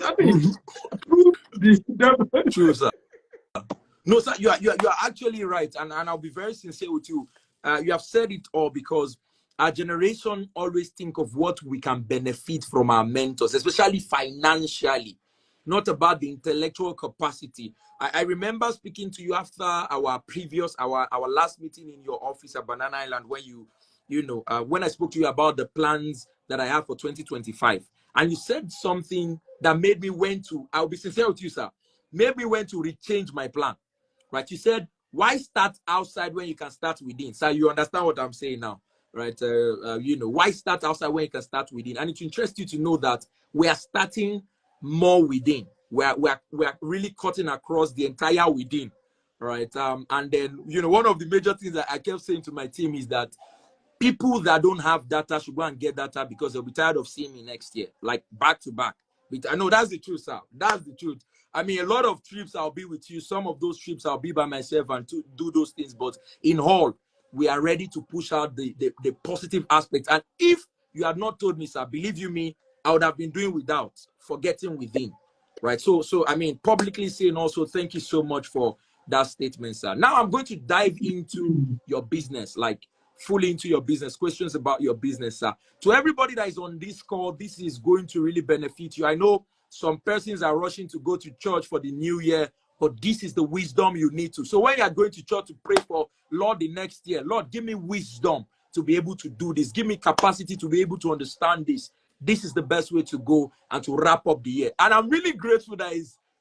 I mean, prove the True, sir. No, sir, you are actually right, and I'll be very sincere with you. You have said it all, because our generation always think of what we can benefit from our mentors, especially financially, not about the intellectual capacity. I remember speaking to you after our last meeting in your office at Banana Island, when when I spoke to you about the plans that I have for 2025, and you said something that made me I'll be sincere with you, sir, made me want to rechange my plan. Right? You said, why start outside when you can start within? So you understand what I'm saying now, right? Why start outside when you can start within? And it interests you to know that we are starting more within. We are really cutting across the entire within, right? And then, one of the major things that I kept saying to my team is that people that don't have data should go and get data, because they'll be tired of seeing me next year, like back to back. I know that's the truth, sir. That's the truth. I mean, a lot of trips I'll be with you. Some of those trips I'll be by myself and to do those things. But in all, we are ready to push out the positive aspects. And if you had not told me, sir, believe you me, I would have been doing without, forgetting within. Right. So I mean, publicly saying also, thank you so much for that statement, sir. Now I'm going to dive into your business, like fully into your business, questions about your business, sir. To everybody that is on this call, this is going to really benefit you. I know some persons are rushing to go to church for the new year, but this is the wisdom you need to. So when you are going to church to pray for, Lord, the next year, Lord, give me wisdom to be able to do this. Give me capacity to be able to understand this. This is the best way to go and to wrap up the year. And I'm really grateful that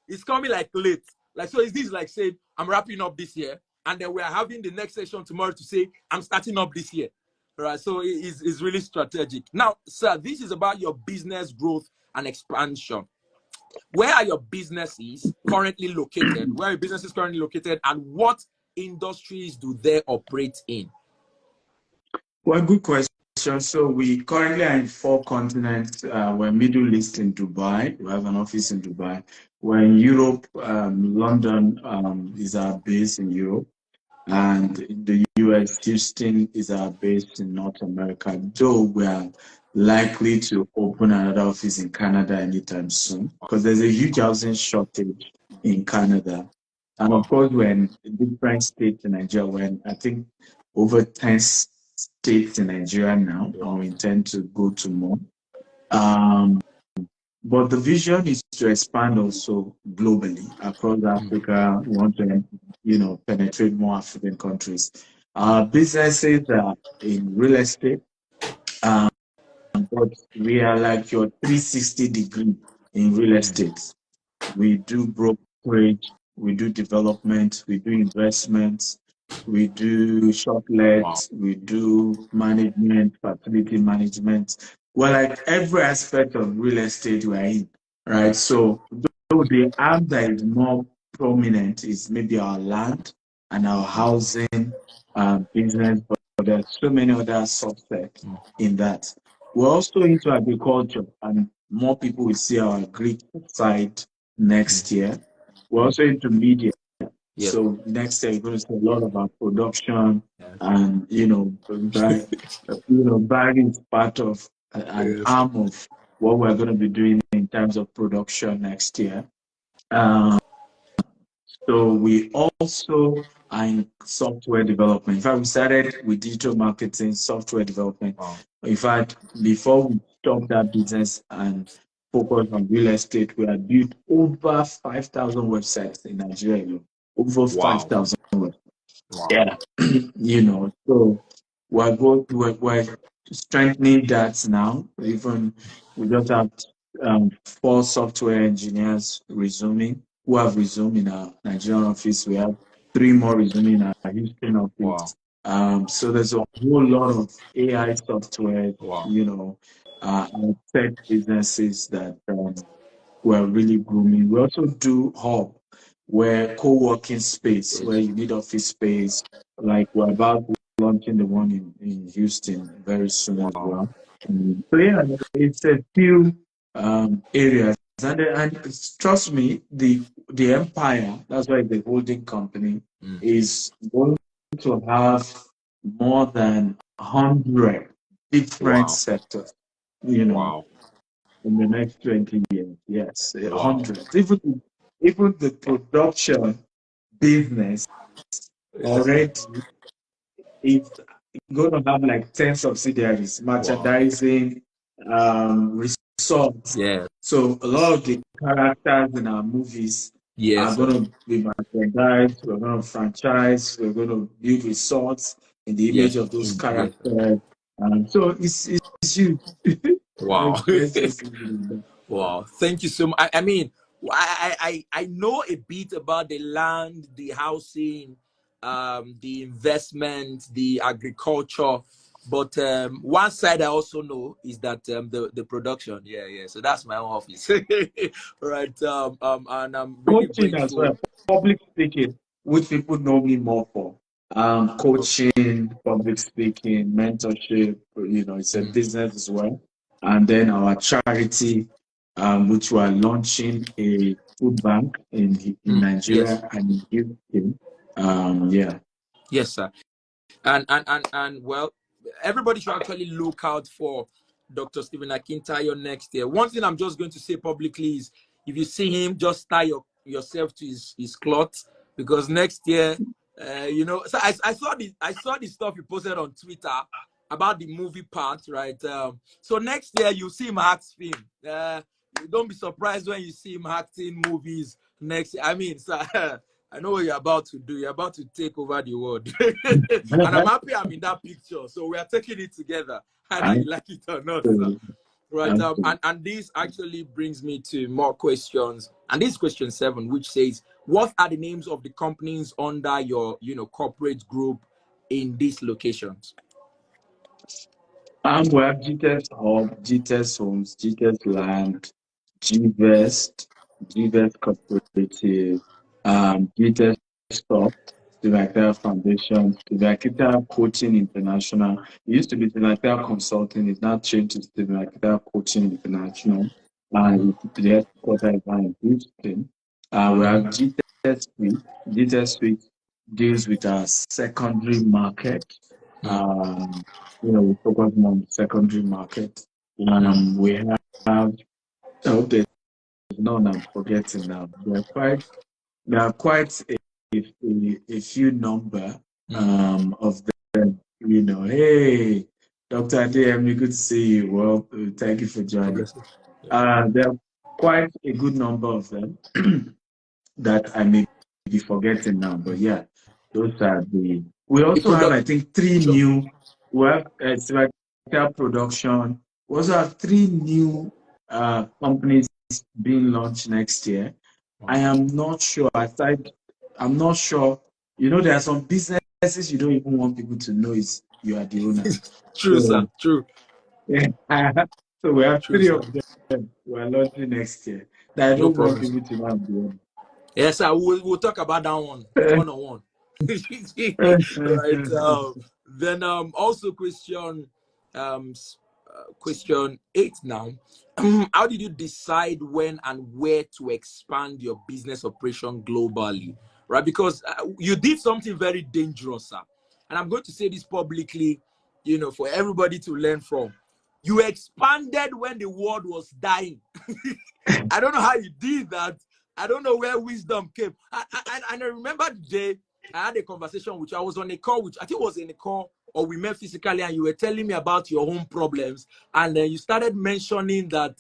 it's coming like late. Like, so is this like saying, I'm wrapping up this year, and then we are having the next session tomorrow to say, I'm starting up this year. All right, so it's really strategic. Now, sir, this is about your business growth and expansion. Where are your businesses currently located? Where are your businesses currently located, and what industries do they operate in? Well, good question. So we currently are in 4 continents. We're Middle East in Dubai. We have an office in Dubai. We're in Europe. London is our base in Europe. And in the US, Houston is our base in North America, though we are likely to open another office in Canada anytime soon, because there's a huge housing shortage in Canada. And of course, we're in different states in Nigeria. We're in, I think, over 10 states in Nigeria now, and we intend to go to more. But the vision is to expand also globally across Africa. We want to, penetrate more African countries. Our businesses are in real estate, but we are like your 360 degree in real estate. We do brokerage, we do development, we do investments, we do short-lets, we do management, facility management. Well, like every aspect of real estate we're in, right? So the arm that is more prominent is maybe our land and our housing business, but there's so many other subsets in that. We're also into agriculture, and more people will see our Greek side next year. We're also into media. Yes. So next year, you're going to see a lot about production, and Barry is part of an arm of what we're going to be doing in terms of production next year. So we also are in software development. In fact, we started with digital marketing, software development. In fact, before we stopped that business and focused on real estate, we had built over 5,000 websites in Nigeria. Over 5,000 websites. Yeah, so we're strengthening that now. Even we just have 4 software engineers who have resumed in our Nigerian office. We have 3 more resuming in our Houston office. So there's a whole lot of AI software, tech businesses that we're really grooming. We also do Hub, where co-working space, where you need office space, like we're about launching the one in Houston very soon as well. So yeah, it's a few areas, and trust me, the empire, that's why the holding company is going to have more than 100 different sectors. in the next 20 years. Yes, Wow. hundreds. Even the production business Yes, sir. already is going to have like 10 subsidiaries, Wow. merchandising, resorts. Yeah. So a lot of the characters in our movies are Yes, sir. going to be merchandised. We're going to franchise. We're going to build resorts in the Yes. image of those Yes. characters. So it's huge. Wow. Let's just leave it at that. Wow. Thank you so much. I mean, I know a bit about the land, the housing, the investment, the agriculture, but one side I also know is that the production. Yeah, yeah. So that's my own office, right? And I'm really Coaching as grateful. well, public speaking, which people know me more for. Coaching, public speaking, mentorship, it's a Mm, business as well. And then our charity, which we are launching a food bank in yes, Nigeria and in UK. Yeah. yes, sir. And well, everybody should actually look out for Dr. Stephen Akintayo next year. One thing I'm just going to say publicly is, if you see him, just tie yourself to his cloth, because next year, So I saw the stuff you posted on Twitter about the movie part, right? So next year you see him act film. Don't be surprised when you see him acting movies next year. I mean, so, I know what you're about to do. You're about to take over the world. And I'm happy I'm in that picture. So we are taking it together, either I, you like it or not, sir. Right. And this actually brings me to more questions. And this is question 7, which says, what are the names of the companies under your corporate group in these locations? we have GTS Hub, GTS Homes, GTS Land, GVest, GVest Cooperative, GTS Stop, Student Foundation, Student Coaching International. It used to be Student Consulting, it's now changed to Student Coaching International. Mm-hmm. The headquarters is in Houston. We have Mm-hmm. GTS Suite. GTS Suite deals with our secondary market. Um, we focus more on the secondary market. We have, I hope there's none I'm forgetting now. There are quite a few number of them, Hey, Dr. DM, good to see you. Well, thank you for God joining. bless you. There are quite a good number of them that I may be forgetting now, but yeah, those are we The also have, I production. think, we have Selecta Production. We also have 3 new companies being launched next year. I am not sure, I'm not sure, there are some businesses you don't even want people to know you are the owner. True, sir. So, True. yeah. So we have True, 3 sir. of them we are launching next year that I No don't want problem, sir. people to know I'm the Yes, sir. We'll talk about that one on one. Right. owner. Then also um question 8 now. How did you decide when and where to expand your business operation globally? Right, because you did something very dangerous, sir. And I'm going to say this publicly, for everybody to learn from. You expanded when the world was dying. I don't know how you did that. I don't know where wisdom came. I remember the day I had a conversation with you. I was on a call, which I think was in a call, or we met physically, and you were telling me about your own problems. And then you started mentioning that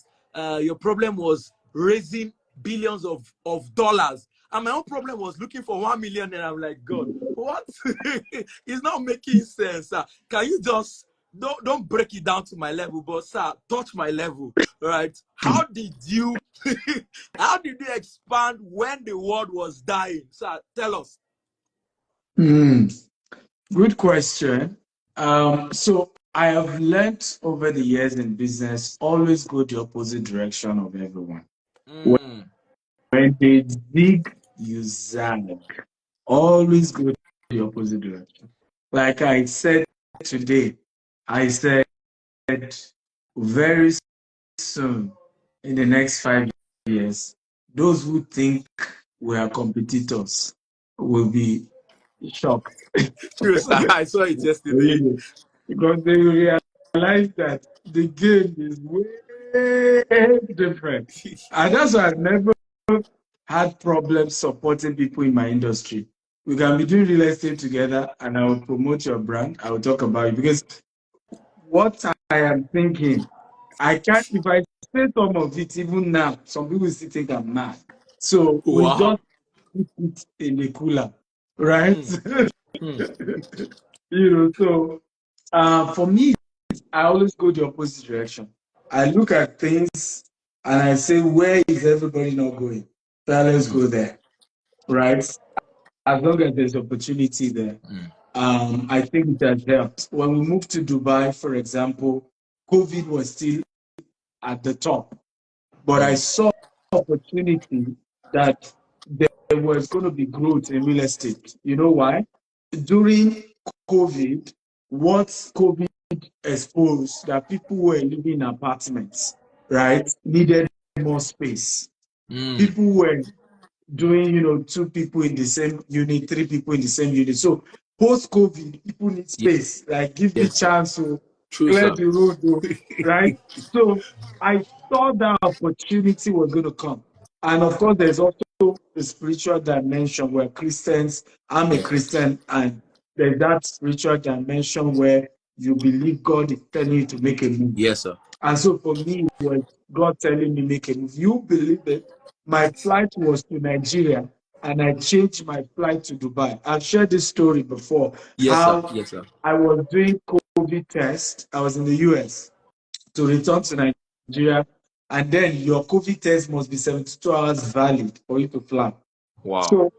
your problem was raising billions of dollars. And my own problem was looking for 1 million. And I'm like, God, what? It's not making sense. Can you just don't break it down to my level, but sir, touch my level, right? How did you expand when the world was dying? Sir, tell us. Good question. So I have learned over the years in business, always go the opposite direction of everyone. Mm, When they zig, you zag. Always go the opposite direction. Like I said today, I said very soon, in the next 5 years, those who think we are competitors will be shocked. true, sir. I saw it yesterday. Really. Because they will realize that the game is way different. And that's why I've never had problems supporting people in my industry. We can be doing real estate together and I will promote your brand. I will talk about it because what I am thinking, I can't, if I say some of it even now, some people still think I'm mad. So we Wow. just put it in the cooler, right? So for me, I always go the opposite direction. I look at things and I say, where is everybody not going? So let's go there, right? As long as there's opportunity there. I think that helped. When we moved to Dubai, for example, COVID was still at the top, but I saw opportunity that there was going to be growth in real estate. You know why? During COVID, what COVID exposed that people were living in apartments, right, needed more space. People were doing, two people in the same unit, 3 people in the same unit. So post-COVID, people need space. Like, give me chance to clear the road, right? So I thought that opportunity was going to come. And of course, there's also the spiritual dimension where Christians, I'm a Christian, and there's that spiritual dimension where you believe God is telling you to make a move. Yes, sir. And so for me, it was God telling me make a move. You believe it? My flight was to Nigeria, and I changed my flight to Dubai. I've shared this story before. Yes, sir. Yes, sir. I was doing COVID test. I was in the US to return to Nigeria, and then your COVID test must be 72 hours valid for you to fly. Wow. So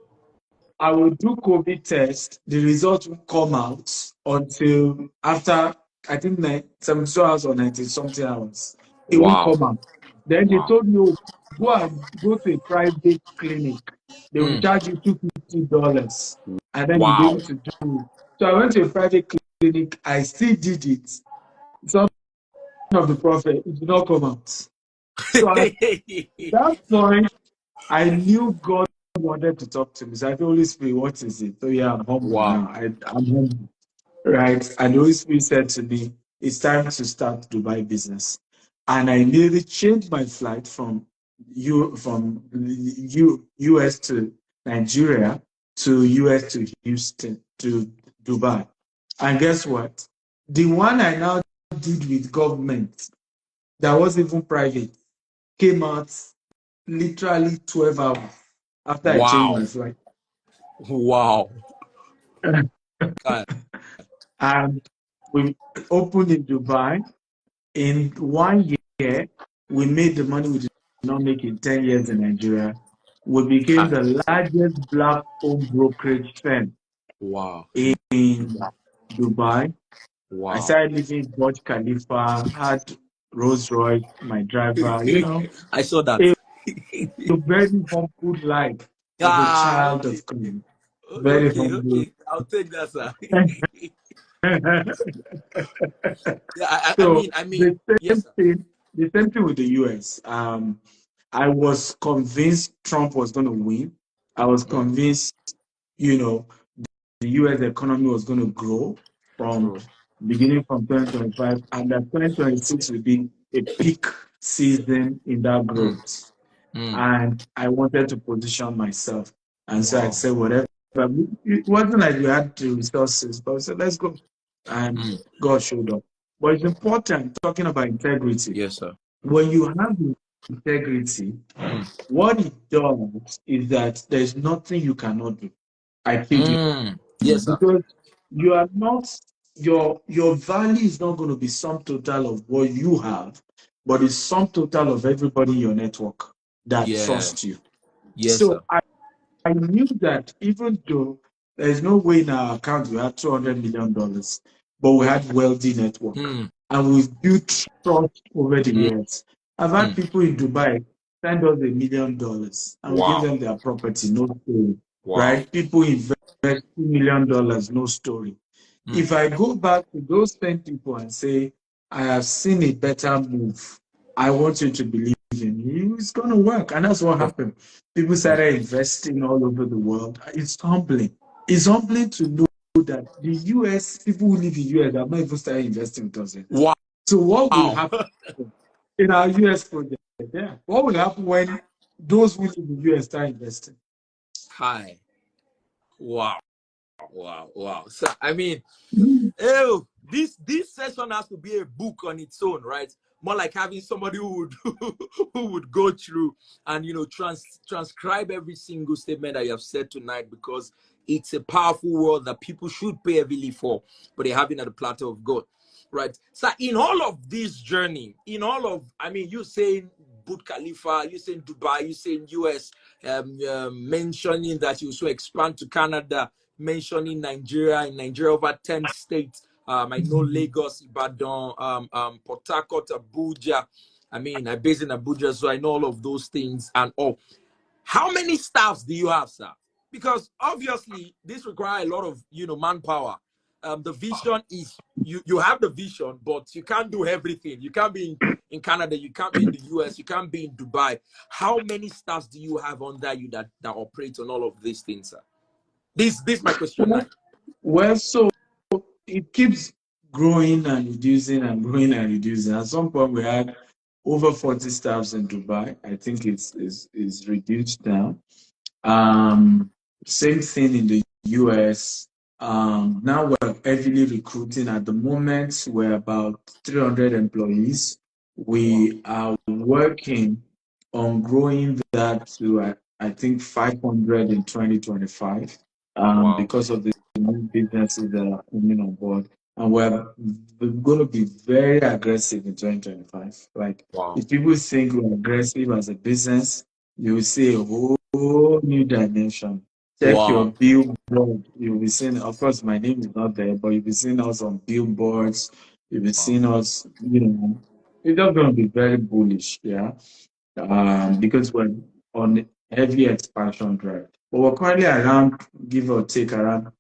I will do COVID test. The result will come out until after, I think, 72 hours or 90 something hours. It won't come out. Then they told me, go to a private clinic. They will charge you $250, and then you'll be able to do it. So I went to a private clinic. I still did it. Son of the prophet, it did not come out. So at that point, I knew God wanted to talk to me. So I told Holy Spirit, what is it? So yeah, I'm humble now. I'm humble. Right. And the Holy Spirit said to me, it's time to start Dubai business. And I immediately changed my flight from US to Nigeria to US to Houston to Dubai. And guess what? The one I now did with government that wasn't even private came out literally 12 hours after I changed my flight. Wow. And we opened in Dubai. In 1 year, we made the money we did not make in 10 years in Nigeria. We became the largest black home brokerage firm in Dubai. I started living in Burj Khalifa, had Rolls Royce, my driver, I saw that. A very humble life as a child of God. Very humble. Okay. I'll take that, sir. Yeah, I mean, the same thing with the US. I was convinced Trump was going to win. I was convinced, the US economy was going to grow beginning from 2025, and that 2026 will be a peak season in that growth. And I wanted to position myself. And so I said, whatever. It wasn't like we had the resources, but I said, let's go. And God showed up. But it's important, talking about integrity. Yes, sir. When you have integrity, what it does is that there's nothing you cannot do. I think yes, sir. Because you are not, your value is not going to be sum total of what you have, but it's sum total of everybody in your network that trusts you. Yes, so sir. I knew that even though there's no way in our account we had $200 million, but we had wealthy network. And we've built trust over the years. I've had people in Dubai send us $1 million and we give them their property, no story. Right? People invest $2 million, no story. If I go back to those 10 people and say, I have seen a better move, I want you to believe in me, it's going to work. And that's what happened. People started investing all over the world. It's humbling. It's humbling to know that the US, people who live in the US have not even started investing with us yet. Wow. So what will happen in our US project. Yeah. What will happen when those who live in the US start investing? Hi. Wow. Wow. So I mean, Mm. oh, this session has to be a book on its own, right? More like having somebody who would who would go through and transcribe every single statement that you have said tonight, because it's a powerful word that people should pay heavily for, but they have it at the platter of God, right? So in all of this journey, in all of, I mean, you saying Burj Khalifa, you saying Dubai, you saying US, mentioning that you also expand to Canada, mentioning Nigeria, in Nigeria over 10 states. I know Lagos, Ibadan, Port Harcourt, Abuja. I mean, I'm based in Abuja, so I know all of those things and all. How many staffs do you have, sir? Because obviously this requires a lot of manpower. The vision is you have the vision, but you can't do everything. You can't be in Canada, you can't be in the US, you can't be in Dubai. How many staffs do you have under you that operate on all of these things, sir? This is my question now. Well, so it keeps growing and reducing and growing and reducing. At some point, we had over 40 staffs in Dubai. I think it's reduced now. Same thing in the US. Now we're heavily recruiting. At the moment, we're about 300 employees. We are working on growing that to, I think, 500 in 2025, because of the new businesses that are coming on board. And we're going to be very aggressive in 2025. Like, if people think we're aggressive as a business, you will see a whole new dimension. Check your billboard. You'll be seeing, of course, my name is not there, but you'll be seeing us on billboards. You'll be seeing us, it's just going to be very bullish, yeah. Because we're on heavy expansion drive. But we're currently around, give or take, around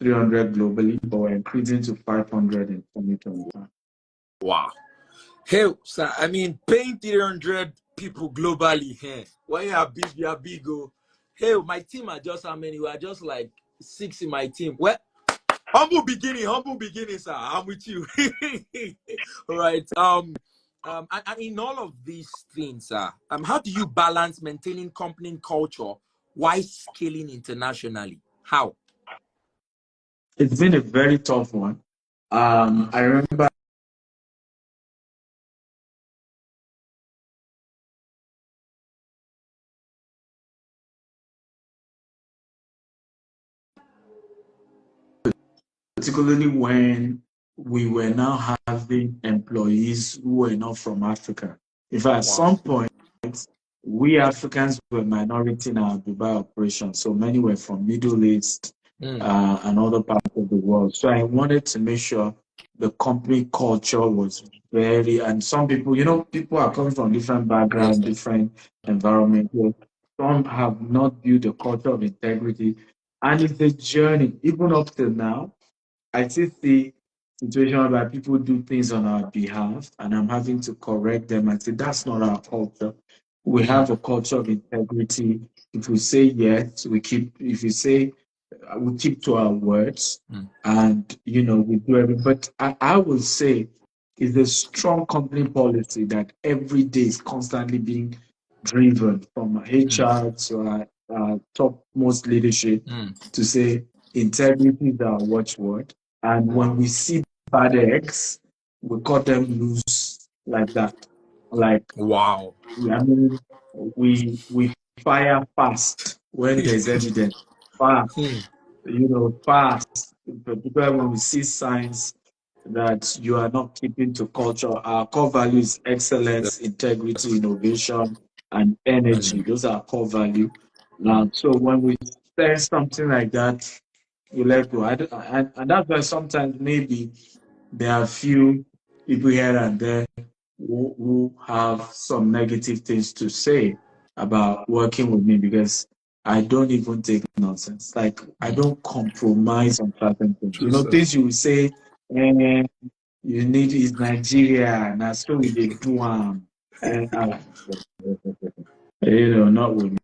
300 globally, but we're increasing to 500 in 2025. Wow. Hey, sir, I mean, paying 300 people globally, hey, when you are big, oh. Hey, my team are just how many? We are just like 6 in my team. Well, humble beginning, sir. I'm with you. All right. And in all of these things, how do you balance maintaining company culture while scaling internationally? How? It's been a very tough one. I remember particularly when we were now having employees who were not from Africa. In fact, at some point, we Africans were minority in our Dubai operation. So many were from Middle East and other parts of the world. So I wanted to make sure the company culture was very, and some people, people are coming from different backgrounds, different environments. Some have not built a culture of integrity. And it's a journey, even up till now. I still see situations where people do things on our behalf, and I'm having to correct them and say, that's not our culture. We have a culture of integrity. If we say yes, we keep, if we say, we keep to our words, and, we do everything. But I will say it's a strong company policy that every day is constantly being driven from HR to our topmost leadership to say integrity is our watchword. And when we see bad eggs, we cut them loose like that. Like, wow. I mean, we fire fast when there's evidence. Fast, fast. Particularly when we see signs that you are not keeping to culture. Our core values: excellence, integrity, innovation, and energy. Those are core values. So when we say something like that, we let go. And that's why sometimes maybe there are few people here and there who have some negative things to say about working with me, because I don't even take nonsense. Like, I don't compromise on certain things. Things you will say, you need is Nigeria, and that's what we did do. And not with me.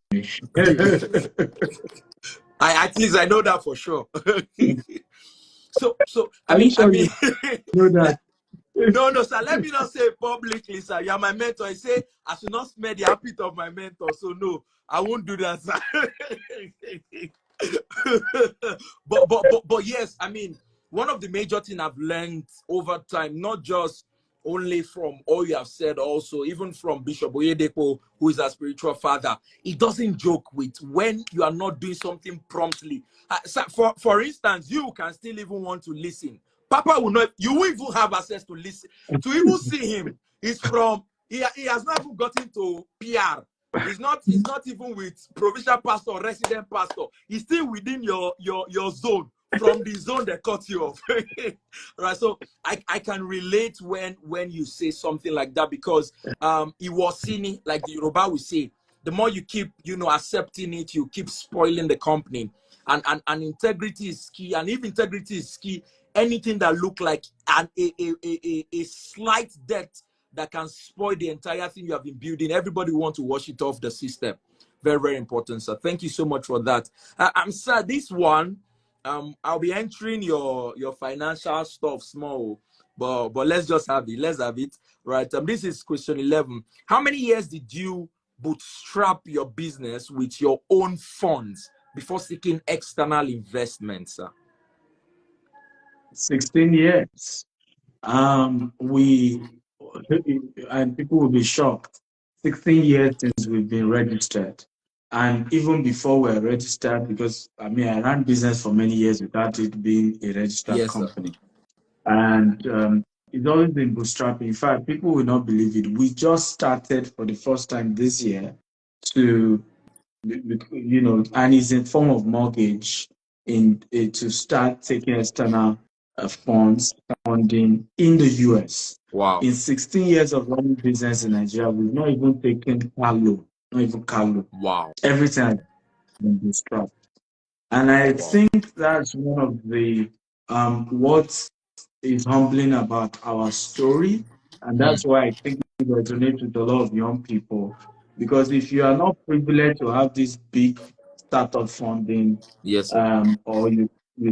At least I know that for sure. So I Are you mean, sure you know that? No, sir. Let me not say it publicly, sir. You are my mentor. I say I should not smell the armpit of my mentor. So no, I won't do that, sir. but yes, I mean, one of the major things I've learned over time, not just only from all you have said, also even from Bishop Oyedepo, who is a spiritual father, he doesn't joke with when you are not doing something promptly. So for instance, you can still even want to listen. Papa will not, you will even have access to listen, to even see him. He's from, he has not even gotten to PR. He's not even with provincial pastor or resident pastor. He's still within your zone. From the zone that cut you off. Right. So I can relate when you say something like that, because it was seen, like the Yoruba will say, the more you keep, accepting it, you keep spoiling the company. And integrity is key. And if integrity is key, anything that look like a slight debt that can spoil the entire thing you have been building, everybody want to wash it off the system. Very, very important, sir. Thank you so much for that. I'm sad this one. I'll be entering your financial stuff small, but let's just have it. Let's have it. Right. This is question 11. How many years did you bootstrap your business with your own funds before seeking external investments, sir? 16 years. And people will be shocked. 16 years since we've been registered. And even before we're registered, because I ran business for many years without it being a registered company. And it's always been bootstrapping. In fact, people will not believe it. We just started for the first time this year to, and it's in form of mortgage to start taking external funds, funding in the US. Wow. In 16 years of running business in Nigeria, we've not even taken car loan, not even car loan. Wow. Everything has been bootstrapped. And I think that's one of the what is humbling about our story. And that's why I think we resonate with a lot of young people. Because if you are not privileged to have this big startup funding, yes, or you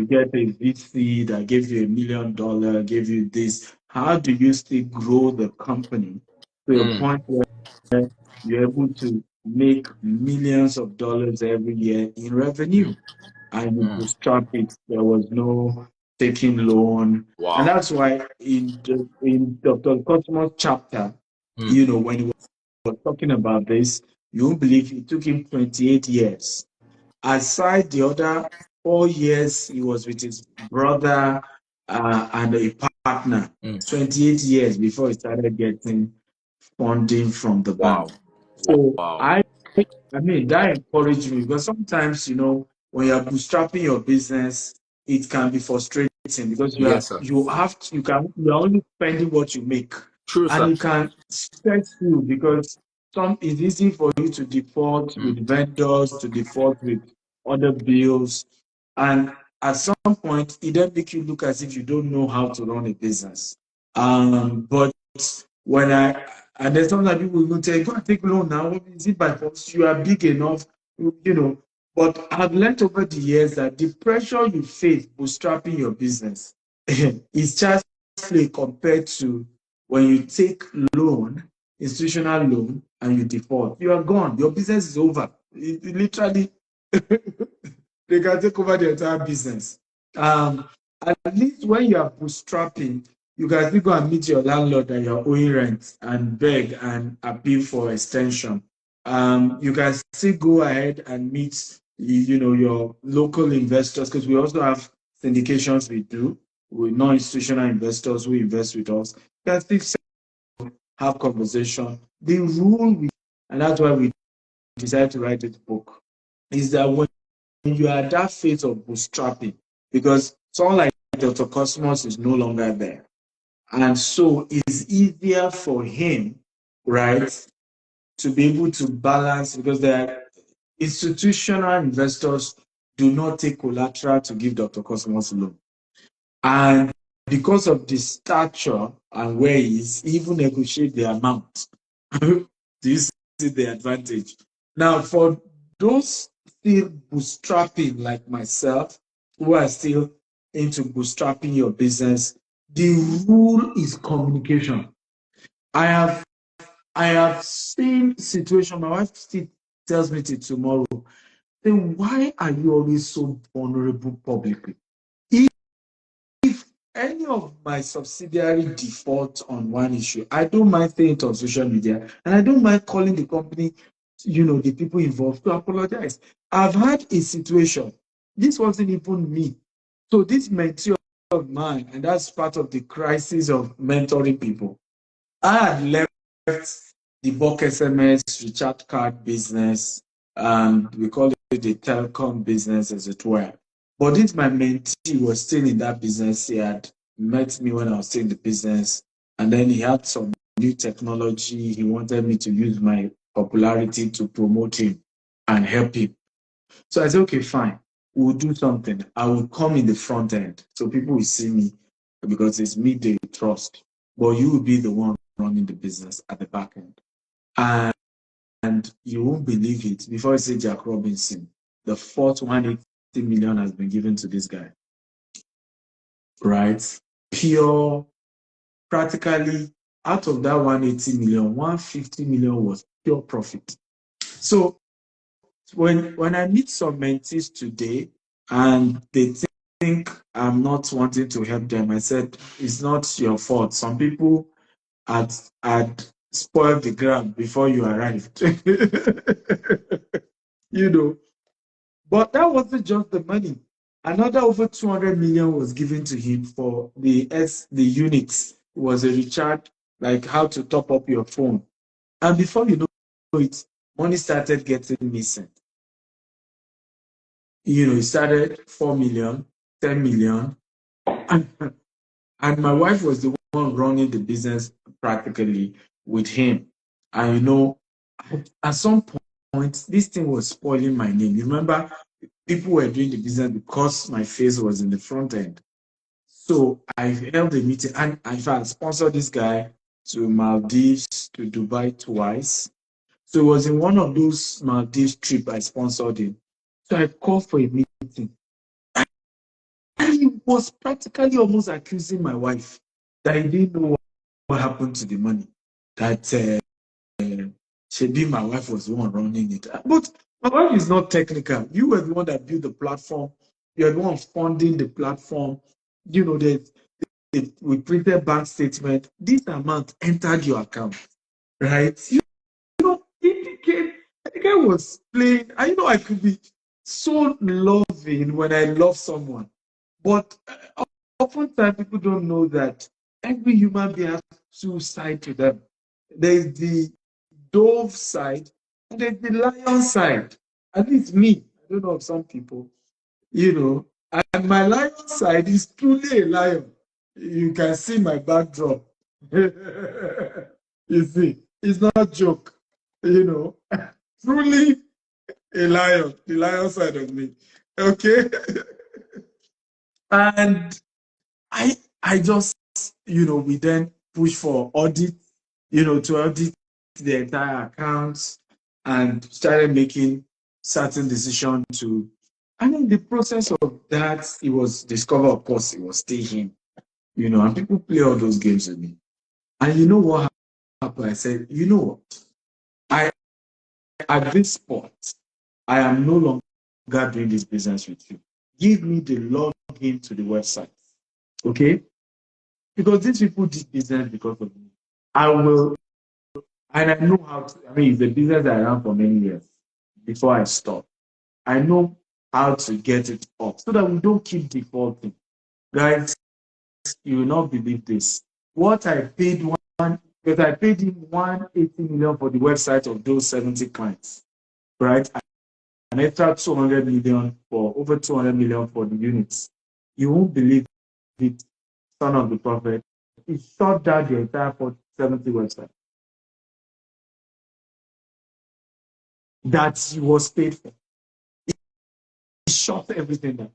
get a VC that gave you $1 million, gave you this, how do you still grow the company to a point where you're able to make millions of dollars every year in revenue? And you bootstrap it. There was no taking loan. Wow. And that's why in Dr. Cosmo's chapter, when he was talking about this, you won't believe it took him 28 years. Aside the other 4 years, he was with his brother and a partner. 28 years before he started getting funding from the bank. So that encouraged me, because sometimes, when you're bootstrapping your business, it can be frustrating because you're only spending what you make. True, and sir. it can stress you because it's easy for you to default with vendors, to default with other bills. And at some point, it then makes you look as if you don't know how to run a business. But and there's sometimes people will say, go and take loan now. Is it by force? You are big enough, But I've learned over the years that the pressure you face bootstrapping your business is just compared to when you take loan, institutional loan, and you default. You are gone. Your business is over. It literally, they can take over the entire business. At least when you are bootstrapping, you can still go and meet your landlord that you're owing rent and beg and appeal for extension. You can still go ahead and meet, your local investors, because we also have syndications we do with non-institutional investors who invest with us. You can still have conversation. The rule, and that's why we decided to write this book, is that when you are at that phase of bootstrapping, because someone like Dr. Cosmos is no longer there. And so it's easier for him, right, to be able to balance, because the institutional investors do not take collateral to give Dr. Cosmos loan. And because of the stature and where he is, he even negotiate the amount. Do you see the advantage? Now, for those still bootstrapping like myself, who are still into bootstrapping your business, The rule is communication. I have seen situation. My wife still tells me till tomorrow. Then why are you always so vulnerable publicly? If any of my subsidiary default on one issue, I don't mind saying it on social media, and I don't mind calling the company, the people involved to apologize. I've had a situation. This wasn't even me. So this mentee of mine, and that's part of the crisis of mentoring people. I had left the bulk SMS recharge card business, and we call it the telecom business, as it were. But this my mentee was still in that business. He had met me when I was still in the business, and then he had some new technology. He wanted me to use my popularity to promote him and help him. So I said, okay, fine. We'll do something. I will come in the front end so people will see me because it's me they trust. But you will be the one running the business at the back end. And you won't believe it. Before I say Jack Robinson, the fourth 180 million has been given to this guy. Right? Pure, practically out of that 180 million, 150 million was pure profit. So when I meet some mentees today and they think I'm not wanting to help them, I said, it's not your fault. Some people had spoiled the ground before you arrived. But that wasn't just the money. Another over 200 million was given to him for the units. It was a recharge, like how to top up your phone. And before you know it, money started getting missing. It started 4 million, 10 million. And my wife was the one running the business practically with him. And at some point, this thing was spoiling my name. You remember, people were doing the business because my face was in the front end. So I held a meeting, and in fact, sponsored this guy to Maldives, to Dubai twice. So it was in one of those Maldives trips I sponsored him. So I called for a meeting. And he was practically almost accusing my wife that he didn't know what happened to the money. That Shebi, my wife, was the one running it. But my wife is not technical. You were the one that built the platform. You're the one funding the platform. We printed bank statement. This amount entered your account, right? The guy was playing. I could be so loving when I love someone. But oftentimes people don't know that every human being has two sides to them. There's the dove side and there's the lion side. At least me, I don't know of some people, and my lion side is truly a lion. You can see my backdrop. You see, it's not a joke, truly a lion, the lion side of me. Okay. And I just, we then push for audit, to audit the entire accounts and started making certain decisions and in the process of that, it was discovered, of course, it was still him, and people play all those games with me. And you know what happened? I said, you know what? At this point, I am no longer doing this business with you. Give me the login to the website. Okay? Because these people did business because of me. I will, and I know how to, it's a business I ran for many years before I stopped. I know how to get it up so that we don't keep defaulting. Guys, you will not believe this. What I paid because I paid him 180 million for the website of those 70 clients, right? An extra 200 million for over 200 million for the units. You won't believe it, son of the prophet. He shut down the entire 70 website that he was paid for. He shut everything down.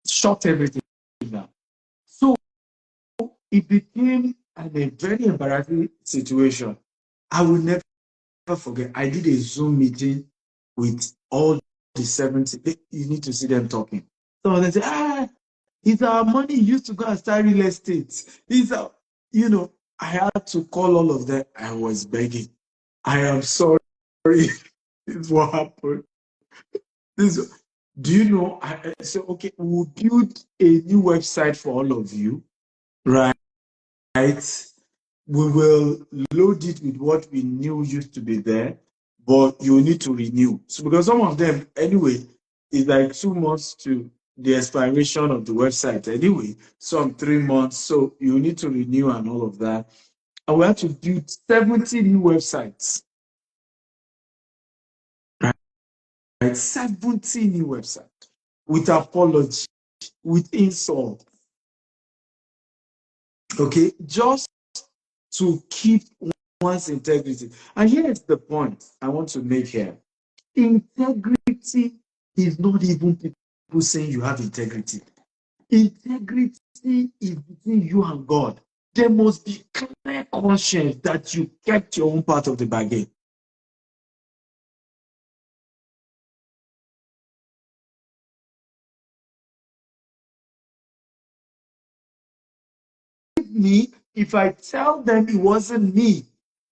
Shut everything down. So it became a very embarrassing situation. I will never forget. I did a Zoom meeting with all the 70, you need to see them talking. So they say, it's our money used to go and start real estate. It's our, I had to call all of them. I was begging. I am sorry. This is what happened. Do you know? I said, okay, we'll build a new website for all of you, right? We will load it with what we knew used to be there, but you need to renew. So because some of them, anyway, is like 2 months to the expiration of the website anyway, some 3 months. So you need to renew and all of that. And we have to build 70 new websites. Right? 70 new websites with apology, with insult. Okay, just to keep one's integrity. And here's the point I want to make here. Integrity is not even people saying you have integrity. Integrity is between you and God. There must be clear conscience that you kept your own part of the bargain. Me, if I tell them it wasn't me,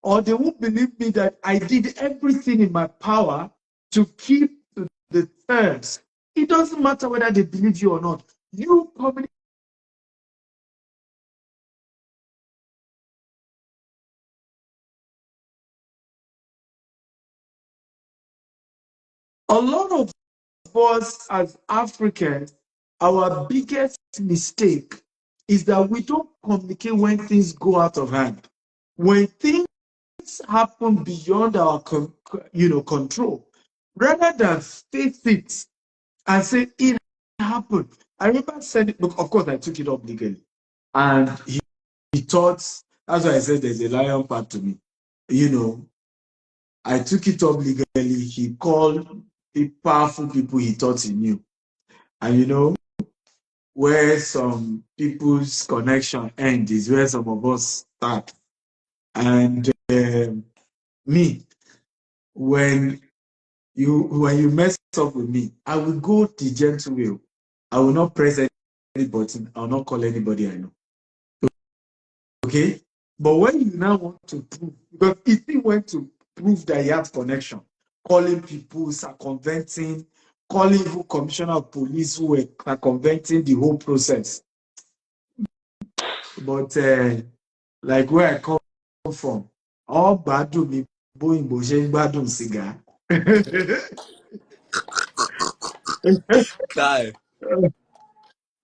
or they won't believe me that I did everything in my power to keep to the terms. It doesn't matter whether they believe you or not. You communicate. A lot of us as Africans, our biggest mistake is that we don't communicate when things go out of hand. When things happen beyond our control, rather than face it and say it happened. I remember saying, look, of course I took it up legally. And he thought, that's why I said there's a lion part to me. I took it up legally. He called the powerful people he thought he knew. And where some people's connection ends is where some of us start. And me, when you mess up with me, I will go the gentle way. I will not press any button. I will not call anybody I know. Okay? But when you now want to prove, because if he went to prove that he has connection, calling people, circumventing, calling the commissioner of police who were circumventing the whole process. But like where I come from, all badu mi boing bojeng badun cigar.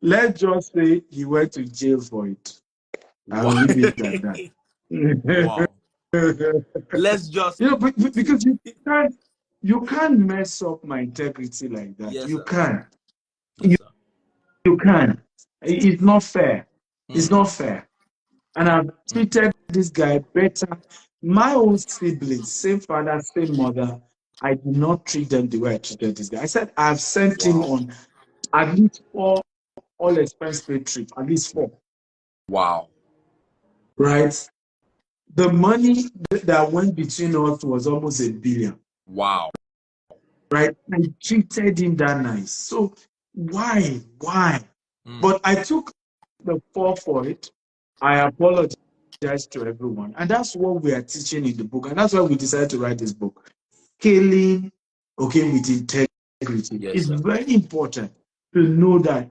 Let's just say he went to jail for it. I'll leave it at that. Wow. Let's just because you can't mess up my integrity like that. Yes, you sir. can't. Yes, you can't. It's not fair. It's not fair. And I've treated this guy better. My own siblings, same father, same mother, I did not treat them the way I treated this guy. I said I've sent him on at least 4 all-expense paid trips, at least 4. Wow. Right? The money that went between us was almost $1 billion. Wow. Right? I treated him that nice. So why? But I took the fall for it. I apologize to everyone. And that's what we are teaching in the book. And that's why we decided to write this book. Scaling, with integrity. Yes, it's sir. very important to know that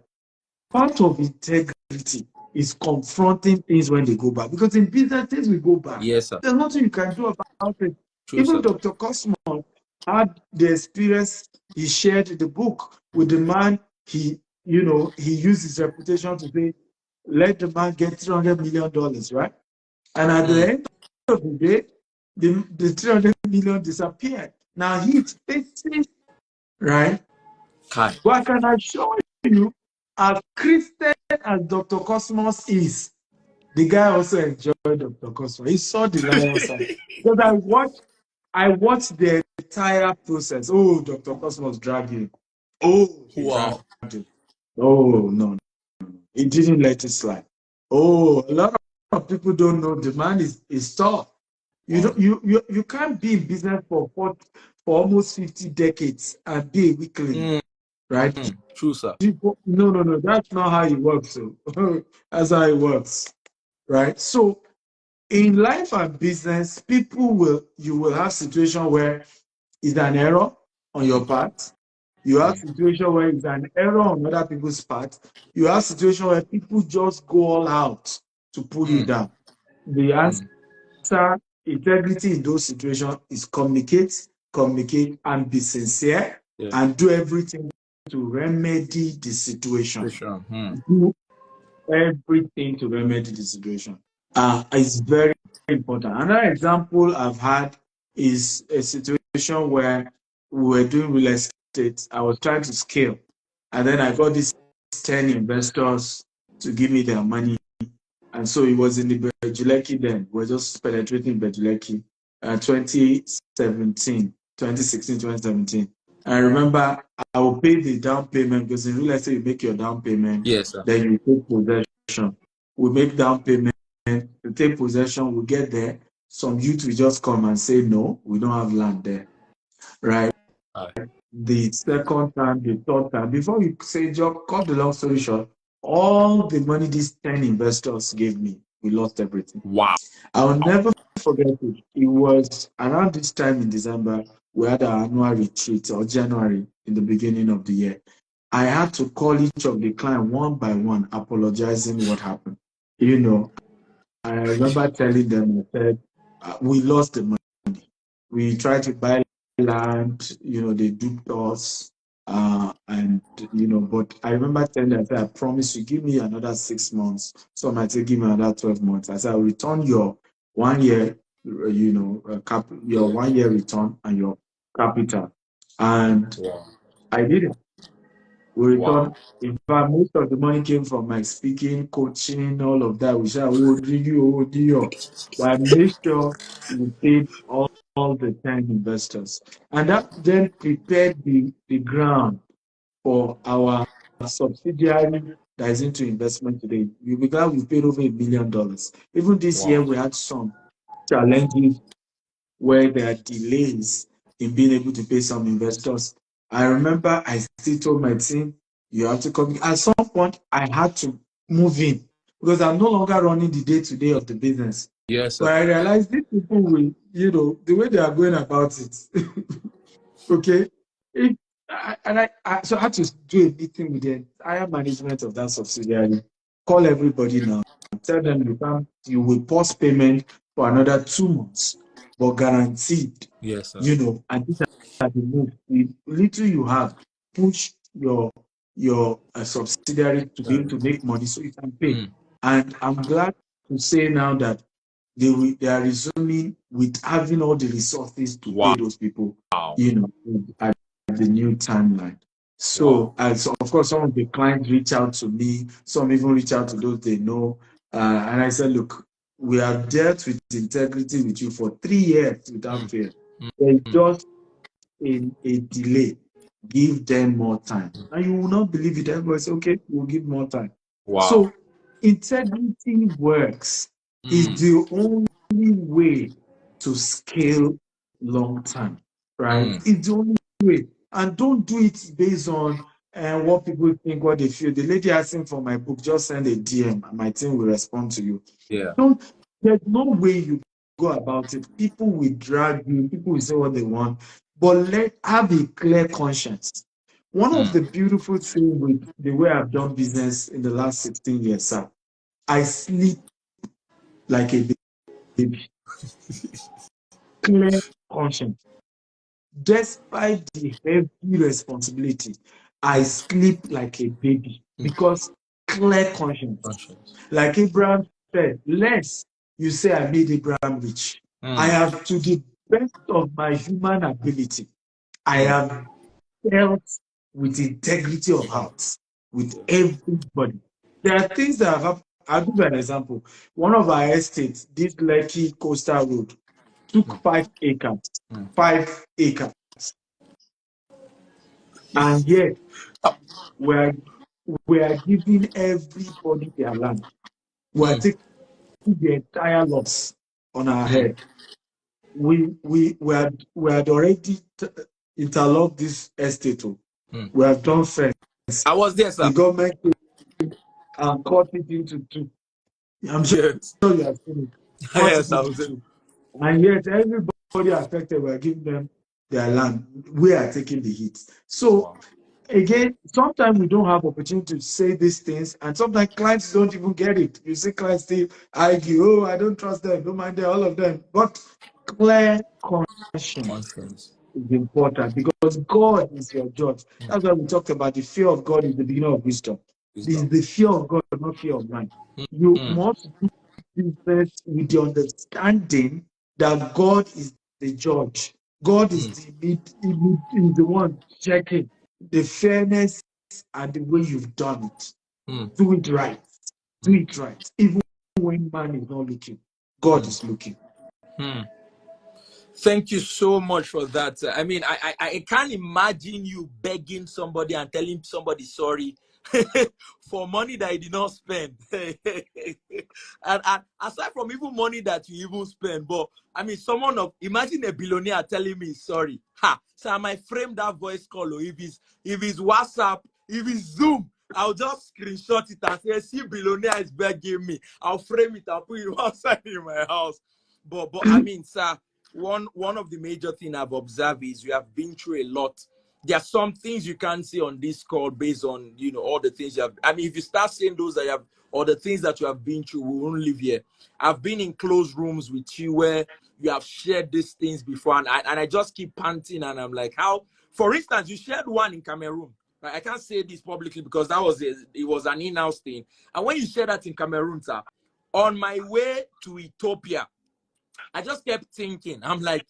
part of integrity is confronting things when they go bad. Because in business, things will go bad. Yes, sir. There's nothing you can do about it. True, Even sir. Dr. Cosmo had the experience. He shared the book with the man. He used his reputation to say, let the man get $300 million, right? And at the end of the day, the $300 million disappeared. Now he's facing, right? What can I show you? As Christian as Dr. Cosmos is, the guy also enjoyed Dr. Cosmos. He saw the lion side. Because I watched the entire process. Oh, Dr. Cosmos dragged him. Oh, he dragged him. Oh, no. He didn't let it slide. Oh, a lot of people don't know the man is tough. You can't be in business for for almost 50 decades and be a weakling, right? True, sir. No. That's not how it works. So that's how it works, right? So in life and business, you will have situation where it's an error on your part. You have situation where it's an error on other people's part. You have situation where people just go all out to pull you down. The answer, integrity in those situations is communicate, and be sincere, and do everything to remedy the situation. Do everything to remedy the situation. It's very important. Another example I've had is a situation where we were doing real estate. I was trying to scale, and then I got these 10 investors to give me their money. And so it was in the Bejuleki then. We're just penetrating Bejuleki, 2016, 2017. I remember I will pay the down payment because in real estate, you make your down payment, then you take possession. We make down payment, to take possession, we get there. Some youth will just come and say, no, we don't have land there, right? The second time, the third time, before you say, Joe, cut the long story short, all the money these 10 investors gave me, we lost everything. Wow. I will never forget it. It was around this time in December, we had our annual retreat, or January, in the beginning of the year. I had to call each of the clients one by one, apologizing what happened. You know, I remember telling them, I said, we lost the money. We tried to buy land, they duped us. And but I remember telling them, I said, I promise you, give me another 6 months. So I might say, give me another 12 months. I said, I'll return your 1 year, your 1 year return and your capital. And I did it. We returned. In fact, most of the money came from my speaking, coaching, all of that. We said, but I made sure we paid all the 10 investors. And that then prepared the ground for our subsidiary that is into investment today. You'll be glad we paid over $1 million. Even this year, we had some challenges where there are delays in being able to pay some investors. I remember I still told my team, you have to come. At some point, I had to move in because I'm no longer running the day-to-day of the business. Yes, sir. But I realized these people will, the way they are going about it, okay? So I had to do a meeting with the entire management of that subsidiary, call everybody now, tell them you will pause payment for another 2 months, but guaranteed. Yes, sir. And these are the moves. The little you have, push your subsidiary to be able to make money so you can pay. And I'm glad to say now that they are resuming with having all the resources to pay those people, at the new timeline. So, of course, some of the clients reach out to me, some even reach out to those they know. And I said, look, we have dealt with integrity with you for 3 years without fail. There's just a delay. Give them more time. And you will not believe it. Everybody say, okay, we'll give more time. So integrity works. Is the only way to scale long term, right? It's the only way. And don't do it based on what people think, what they feel. The lady asking for my book, just send a DM and my team will respond to you. There's no way you go about it. People will drag you, people will say what they want, but have a clear conscience. One of the beautiful things with the way I've done business in the last 16 years, sir, I sleep like a baby. Clear conscience. Despite the heavy responsibility, I sleep like a baby because clear conscience. Like Abraham said, lest you say I made Abraham rich. I have, to the best of my human ability, I have dealt with integrity of heart with everybody. There are things that have happened. I'll give you an example. One of our estates, this Lekki Coastal Road, took 5 acres. 5 acres. And yet, we are giving everybody their land. We are taking the entire loss on our head. we had already interlocked this estate. We have done fence. I was there, sir. The government cut it into two. I'm sure Yes. you have seen it. Cut Yes, it I into was there. two. And yet everybody affected, we're giving them their land. We are taking the hit. So again, sometimes we don't have opportunity to say these things, and sometimes clients don't even get it. You see clients still argue, oh, I don't trust them, don't mind them, all of them. But clear conscience is important because God is your judge. That's why we talked about the fear of God is the beginning of wisdom. This is the fear of God, not fear of man. You must do business with the understanding that God is the judge. God is the one checking the fairness and the way you've done it. Do it right. Do it right. Even when man is not looking, God is looking. Thank you so much for that. I mean, I can't imagine you begging somebody and telling somebody sorry for money that you did not spend. and aside from even money that you even spend, but I mean, imagine a billionaire telling me sorry. Ha! So I might frame that voice call, or if it's WhatsApp, if it's Zoom, I'll just screenshot it and say, see, billionaire is begging me. I'll frame it, I'll put it outside in my house. But I mean, sir, one of the major things I've observed is you have been through a lot. There are some things you can't say on this call based on, you know, all the things you have. I mean, if you start saying those that you have, or the things that you have been through, we won't live here. I've been in closed rooms with you where you have shared these things before, and I just keep panting, and I'm like, how? For instance, you shared one in Cameroon. Right? I can't say this publicly because it was an in-house thing. And when you shared that in Cameroon, sir, on my way to Ethiopia, I just kept thinking, I'm like,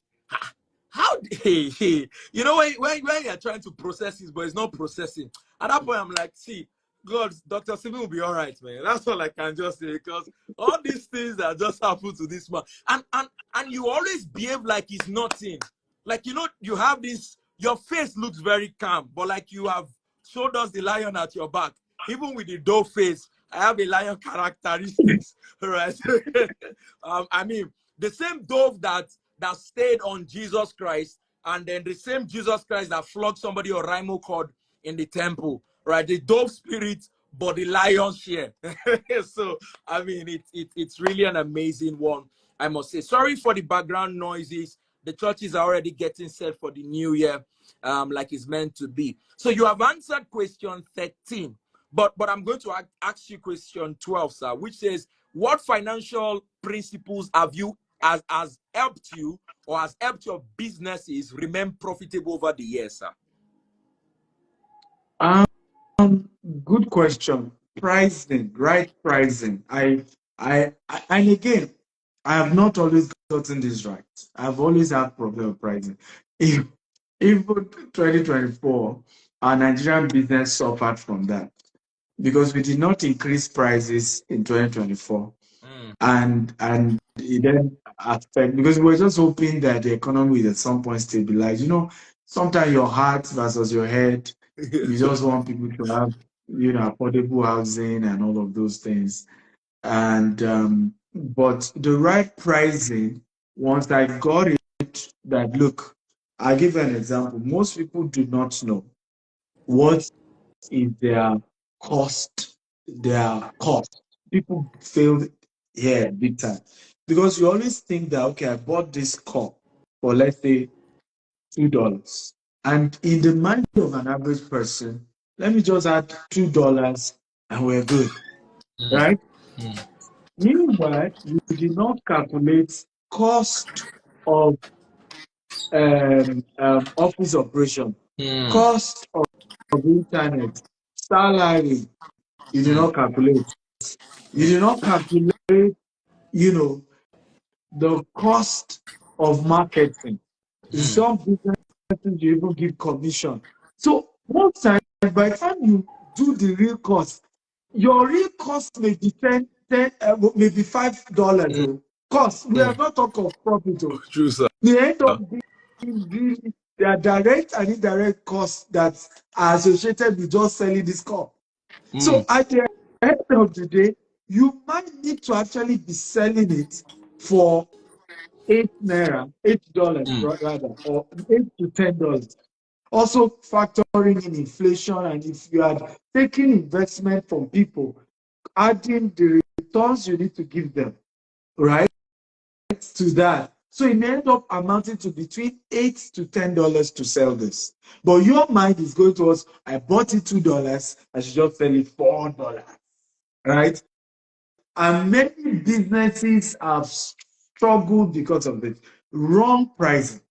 how you know, when you're trying to process this, but it's not processing. At that point, I'm like, see, God, Dr. Steven will be all right, man. That's all I can just say, because all these things that just happened to this man, and you always behave like it's nothing. Like, you know, you have this, your face looks very calm, but like you have showed us the lion at your back. Even with the doe face, I have a lion characteristics, right? I mean, the same dove that stayed on Jesus Christ, and then the same Jesus Christ that flogged somebody or rhino cord in the temple, right? The dove spirit, but the lion share. So, I mean, it's really an amazing one, I must say. Sorry for the background noises. The churches are already getting set for the new year, like it's meant to be. So you have answered question 13, but I'm going to ask you question 12, sir, which says, what financial principles have you has helped you or has helped your businesses remain profitable over the years, sir? Good question. Pricing, right? Pricing. And again, I have not always gotten this right. I've always had problem with pricing. Even 2024, our Nigerian business suffered from that because we did not increase prices in 2024, and it then affect, because we were just hoping that the economy will at some point stabilize. You know, sometimes your heart versus your head. You just want people to have, you know, affordable housing and all of those things. And but the right pricing, once I got it, that look, I'll give an example. Most people do not know what is their cost. People fail here big time because you always think that, okay, I bought this cup for, let's say, $2. And in the mind of an average person, let me just add $2 and we're good, right? Meanwhile, you did not calculate cost of office operation, cost of internet, salary. You did not calculate. You did not calculate, you know, the cost of marketing. Some businesses you even give commission. So most times, by the time you do the real cost, your real cost may be maybe $5. Cost. We are not talking of profit. True, sir. The end of being really, there are direct and indirect costs that are associated with just selling this cup. So at the end of the day, you might need to actually be selling it for 8 naira, $8 rather, or $8 to $10. Also factoring in inflation, and if you are taking investment from people, adding the returns you need to give them, right, to that. So it may end up amounting to between $8 to $10 to sell this. But your mind is going towards, I bought it $2, I should just sell it $4, right? And many businesses have struggled because of it. Wrong pricing,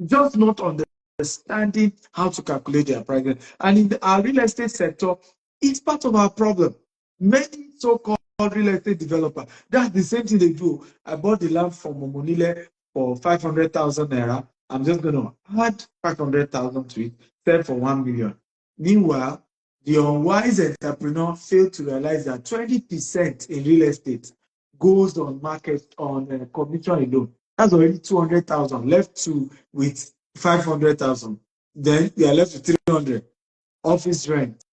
just not understanding how to calculate their pricing. And in our real estate sector, it's part of our problem. Many so-called real estate developers, that's the same thing they do. I bought the land from Momonile for 500,000 naira. I'm just going to add 500,000 to it, sell for 1 million. Meanwhile, the unwise entrepreneur failed to realize that 20% in real estate goes on market on commission alone. That's already 200,000 left to with 500,000. Then you are left with 300 office rent.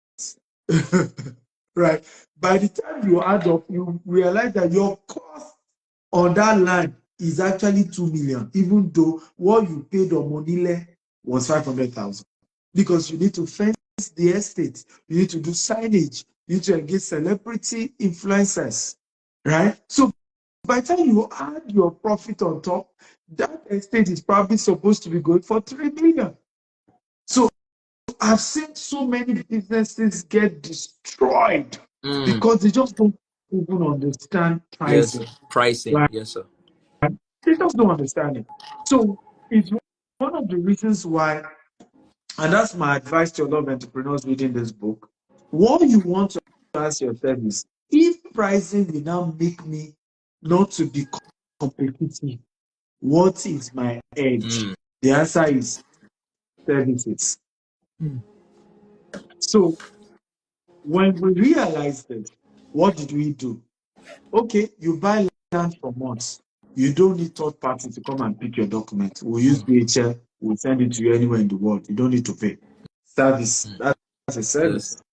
Right. By the time you add up, you realize that your cost on that land is actually 2 million, even though what you paid on Monile was 500,000. Because you need to fence the estate, you need to do signage, you need to engage celebrity influencers, right? So by the time you add your profit on top, that estate is probably supposed to be going for 3 million. So I've seen so many businesses get destroyed because they just don't even understand pricing. Yes, pricing. Right? Yes, sir. They just don't understand it. So it's one of the reasons why, and that's my advice to a lot of entrepreneurs reading this book. What you want to ask yourself is, if pricing will now make me not to be competitive, what is my edge? The answer is services. So when we realized this, what did we do? Okay, you buy land from us. You don't need third party to come and pick your document. We'll use DHL, we'll send it to you anywhere in the world. You don't need to pay. Service, that's a service. Yes.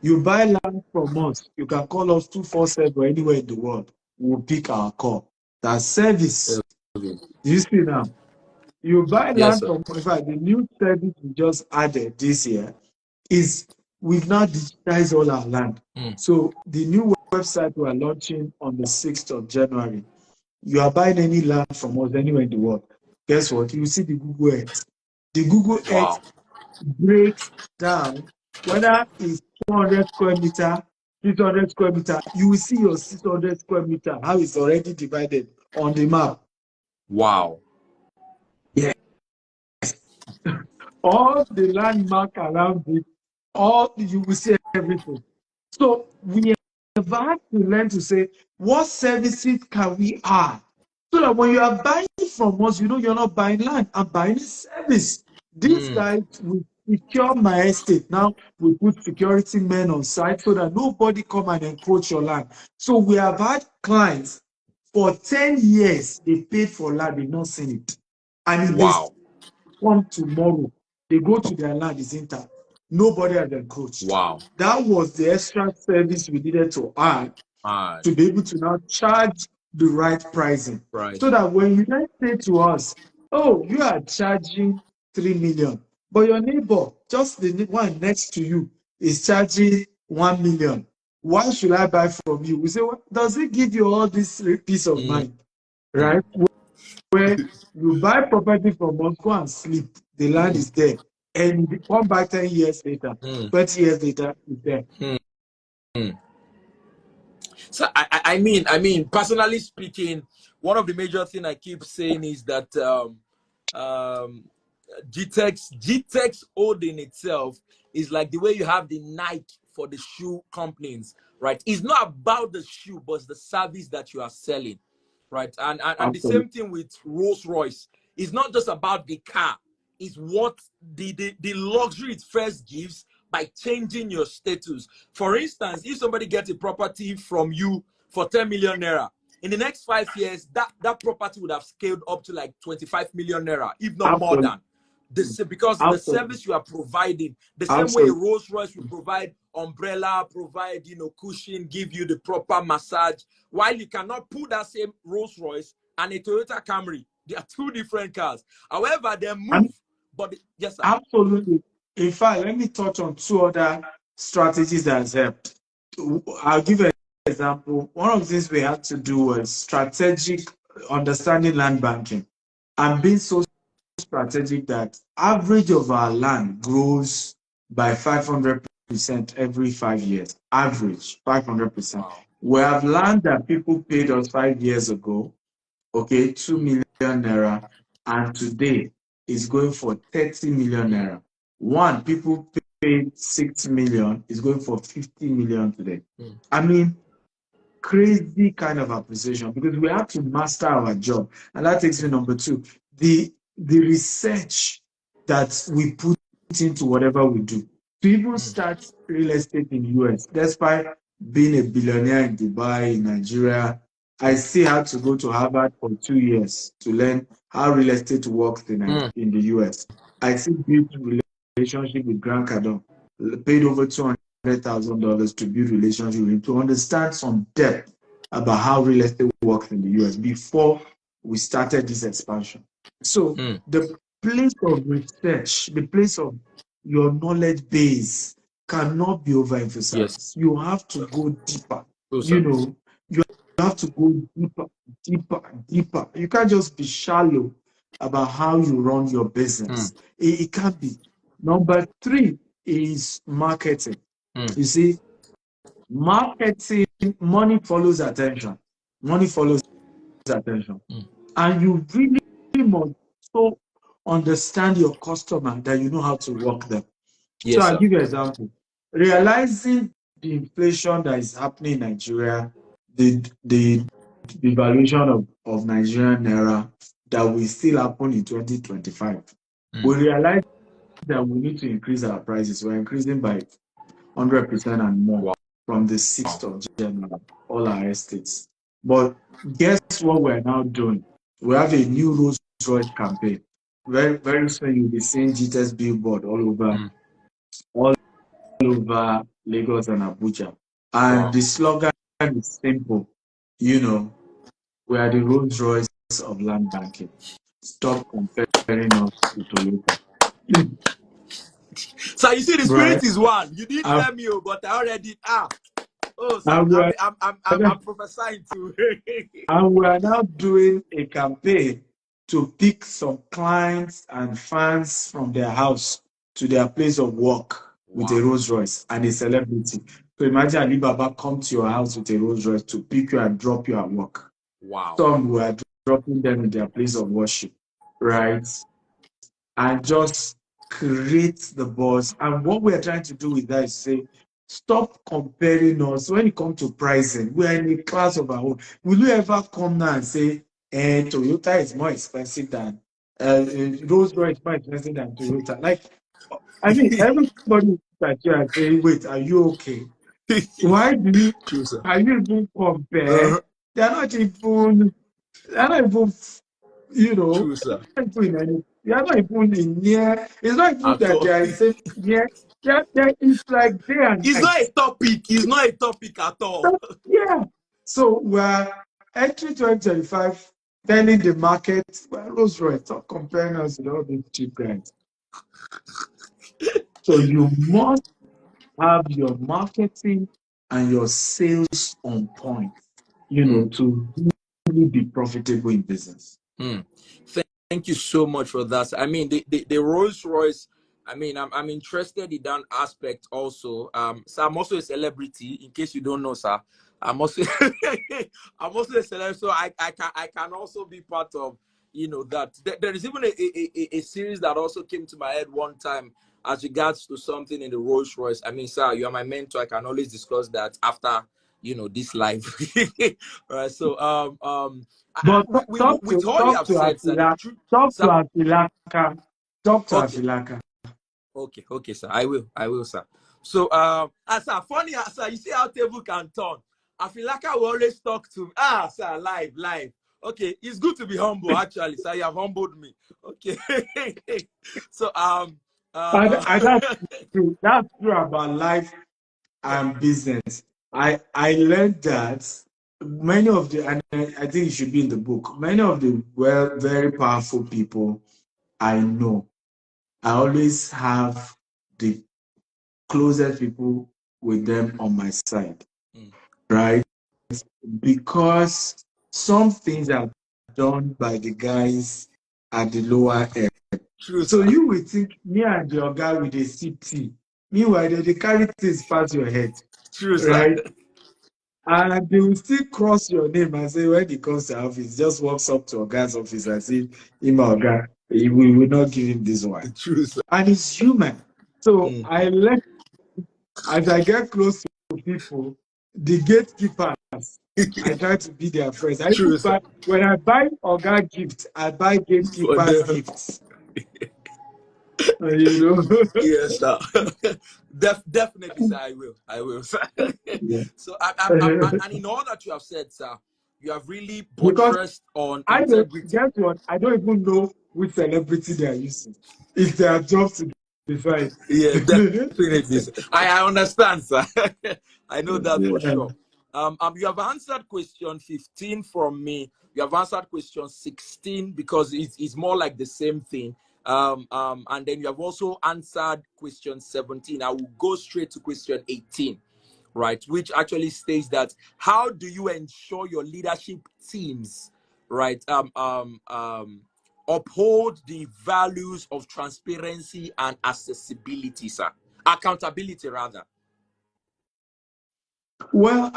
You buy land from us, you can call us 247 anywhere in the world. We'll pick our call. That's service. Okay. Do you see now? You buy Yes, land sir. from, in fact, the new service we just added this year is we've now digitized all our land. So the new website we are launching on the 6th of January, you are buying any land from us anywhere in the world. Guess what? You see the Google Earth. The Google Earth breaks down whether it's 400 square meter, 600 square meter. You will see your 600 square meter, how it's already divided on the map. Wow. Yes. All the landmark around it, all you will see everything. So we have had to learn to say, what services can we add? So that when you are buying from us, you know you're not buying land, I'm buying a service. These guys will secure my estate. Now we put security men on site so that nobody come and encroach your land. So we have had clients for 10 years, they paid for land, they've not seen it. And if they come tomorrow, they go to their land, it's intact. Nobody has encroached. Wow. That was the extra service we needed to add to be able to now charge the right pricing. Right. So that when you then say to us, oh, you are charging 3 million, but your neighbor, just the one next to you, is charging 1 million. Why should I buy from you? We say, well, does it give you all this peace of mind? Right? Where you buy property from us, go and sleep. The land is there. And you come back 10 years later, 20 years later, it's there. So I mean, personally speaking, one of the major things I keep saying is that GTEx holding itself is like the way you have the Nike for the shoe companies, right? It's not about the shoe, but it's the service that you are selling, right? And the same thing with Rolls Royce. It's not just about the car. It's what the luxury it first gives by changing your status. For instance, if somebody gets a property from you for 10 million naira, in the next 5 years, that property would have scaled up to like 25 million naira, if not more than. Because the service you are providing, the same way Rolls Royce will provide umbrella, provide cushion, give you the proper massage, while you cannot put that same Rolls Royce and a Toyota Camry They are two different cars. However, they move. But yes, sir. Absolutely. In fact, let me touch on two other strategies that has helped. I'll give an example. One of the things we had to do was strategic understanding land banking and being so strategic that average of our land grows by 500% every 5 years. Average 500%. Wow. We have land that people paid us 5 years ago, okay, 2 million naira, and today is going for 30 million naira. One, people paid 6 million, is going for 50 million today. I mean, crazy kind of appreciation, because we have to master our job. And that takes me number two, the research that we put into whatever we do. People start real estate in the US, despite being a billionaire in Dubai, in Nigeria. I still had to go to Harvard for 2 years to learn how real estate works in the US. I still built relationship with Grant Cardone, paid over $200,000 to build relationship with him, to understand some depth about how real estate works in the US before we started this expansion. So the place of research, the place of your knowledge base cannot be overemphasized. Yes. You have to go deeper. True, you know, you have to go deeper. You can't just be shallow about how you run your business. It can't be. Number three is marketing. You see, marketing, money follows attention. Money follows attention. And you really must so understand your customer that you know how to work them. Yes, so I'll sir. give you an example. Realizing the inflation that is happening in Nigeria, the devaluation of Nigerian naira that will still happen in 2025, we realize that we need to increase our prices. We're increasing by 100% and more from the 6th of January, all our estates. But guess what we're now doing? We have a new Rolls Royce campaign. Very, very soon you'll be seeing GTS billboard all over Lagos and Abuja. And the slogan is simple. You know, we are the Rolls Royce of land banking. Stop comparing us to Toyota. So you see, the spirit Right? is one. You didn't tell me, but I already Oh, so I'm prophesying too. And we are now doing a campaign to pick some clients and fans from their house to their place of work with a Rolls Royce and a celebrity. So imagine Alibaba come to your house with a Rolls Royce to pick you and drop you at work. Wow. Some were dropping them in their place of worship, right? And just create the buzz. And what we're trying to do with that is say, stop comparing us. When it comes to pricing, we are in a class of our own. Will you ever come now and say, Toyota is more expensive than Rolls Royce is more expensive than Toyota? Like, I mean, everybody that you are saying, wait, are you okay? Why do you? True, sir. Can you even compare? They're not even, you know, True, sir. They are not even in near. It's not even that they are saying near. It's like they are. It's not a topic. It's not a topic at all. Yeah. So we're entering 2025, telling the market, well, Rolls Royce, stop comparing us with all these cheap guys. So you must have your marketing and your sales on point, you know, to really be profitable in business. Thank you so much for that. I mean, the Rolls Royce. I mean, I'm interested in that aspect also. So I'm also a celebrity. In case you don't know, sir, I'm also I'm also a celebrity. So I can also be part of, you know, that. There is even a series that also came to my head one time as regards to something in the Rolls Royce. I mean, sir, you are my mentor. I can always discuss that after, you know, this live. All right. So But with all you have said, sir, talk to Afilaka. Okay, sir. I will, sir. So, sir, funny, sir, you see how table can turn. Afilaka will always talk to me. Sir, live. Okay, it's good to be humble, actually, sir. You have humbled me. Okay. So, That's true. That's true about life and business. I learned that many of the, and I think it should be in the book, many of the very powerful people I know, I always have the closest people with them on my side, right? Because some things are done by the guys at the lower end. True, So sir. you will think me and your guy with a CT. Meanwhile, they carry things past your head. True, Right? sir. And they will still cross your name and say, when he comes to office, just walks up to a guy's office and say, him or guy, we will not give him this one. True, sir. And it's human. So I learn as I get close to people, the gatekeepers, I try to be their friends. True, sir. When I buy Oga gifts, I buy gatekeepers gifts. You know? Yes, sir. Definitely, sir. I will, sir. Yeah. So, and in all that you have said, sir, you have really Because buttressed on I don't, integrity. guess what? I don't even know which celebrity they are using. It's their job to decide. Yeah, definitely. I understand, sir. I know that for Yeah. sure. You have answered question 15 from me. You have answered question 16 because it's more like the same thing. And then you have also answered question 17. I will go straight to question 18, right? Which actually states that how do you ensure your leadership teams, right, uphold the values of transparency and accessibility, sir? Accountability, rather. Well,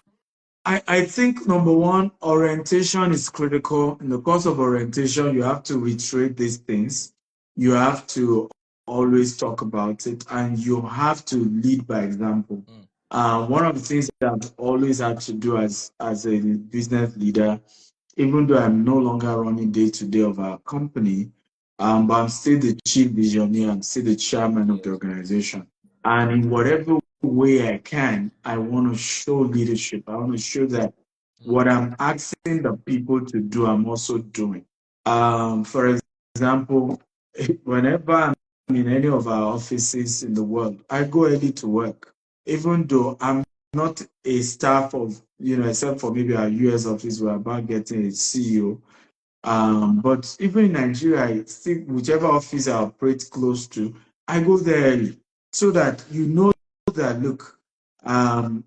I think number one, orientation is critical. In the course of orientation, you have to reiterate these things. You have to always talk about it, and you have to lead by example. One of the things that I've always had to do as a business leader, even though I'm no longer running day-to-day of our company, but I'm still the chief visionary, I'm still the chairman of the organization. And in whatever way I can, I want to show leadership. I want to show that what I'm asking the people to do, I'm also doing. For example, whenever I'm in any of our offices in the world, I go early to work, even though I'm not a staff of, except for maybe our US office, we're about getting a CEO. But even in Nigeria, I think whichever office I operate close to, I go there early so that that, look,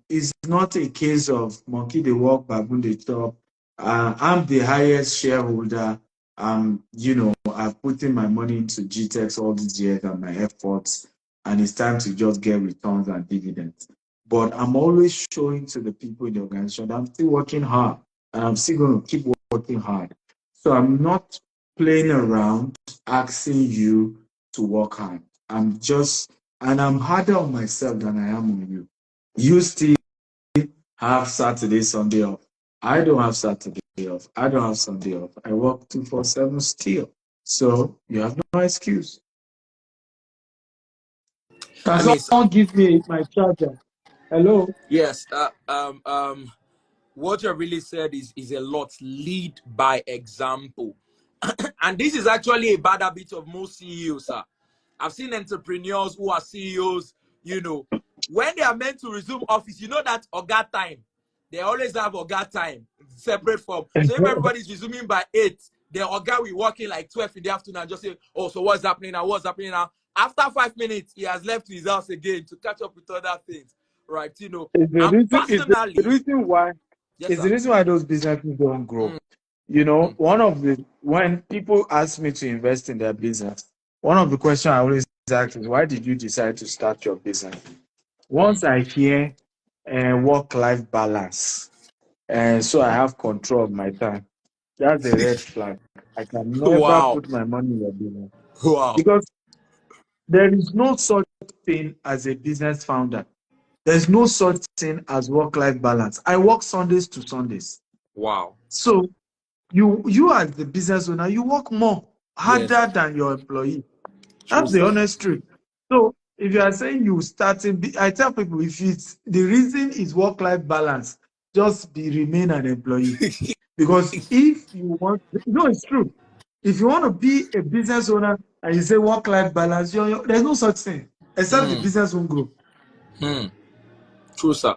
it's not a case of monkey they walk, baboon they chop. I'm the highest shareholder. I've put in my money into GTEx all these years and my efforts, and it's time to just get returns and dividends. But I'm always showing to the people in the organization that I'm still working hard, and I'm still going to keep working hard. So I'm not playing around asking you to work hard. I'm harder on myself than I am on you. You still have Saturday, Sunday off. I don't have Saturday off. I don't have Sunday off. I work 24/7 still. So you have no excuse. Can someone give me my charger? Hello? Yes. What you really said is a lot. Lead by example. And this is actually a bad habit of most CEOs, sir. I've seen entrepreneurs who are CEOs, when they are meant to resume office, that Oga time, they always have Oga time, separate from. So if everybody's resuming by 8, the Oga will walk in like 12 in the afternoon and just say, oh, so what's happening now? What's happening now? After 5 minutes, he has left his house again to catch up with other things, right? And personally, the reason why yes, the reason why those businesses don't grow. When people ask me to invest in their business, one of the questions I always ask is, why did you decide to start your business? Once I hear work-life balance, and so I have control of my time, that's a red flag. I can never put my money in your business. Wow. Because there is no such thing as a business founder. There's no such thing as work-life balance. I work Sundays to Sundays. Wow. So you as the business owner, you work more harder than your employee. That's the honest truth. So if you are saying you starting, I tell people, if it's the reason is work-life balance, just remain an employee. Because if you want, it's true. If you want to be a business owner and you say work-life balance, there's no such thing, except the business won't grow. True, sir.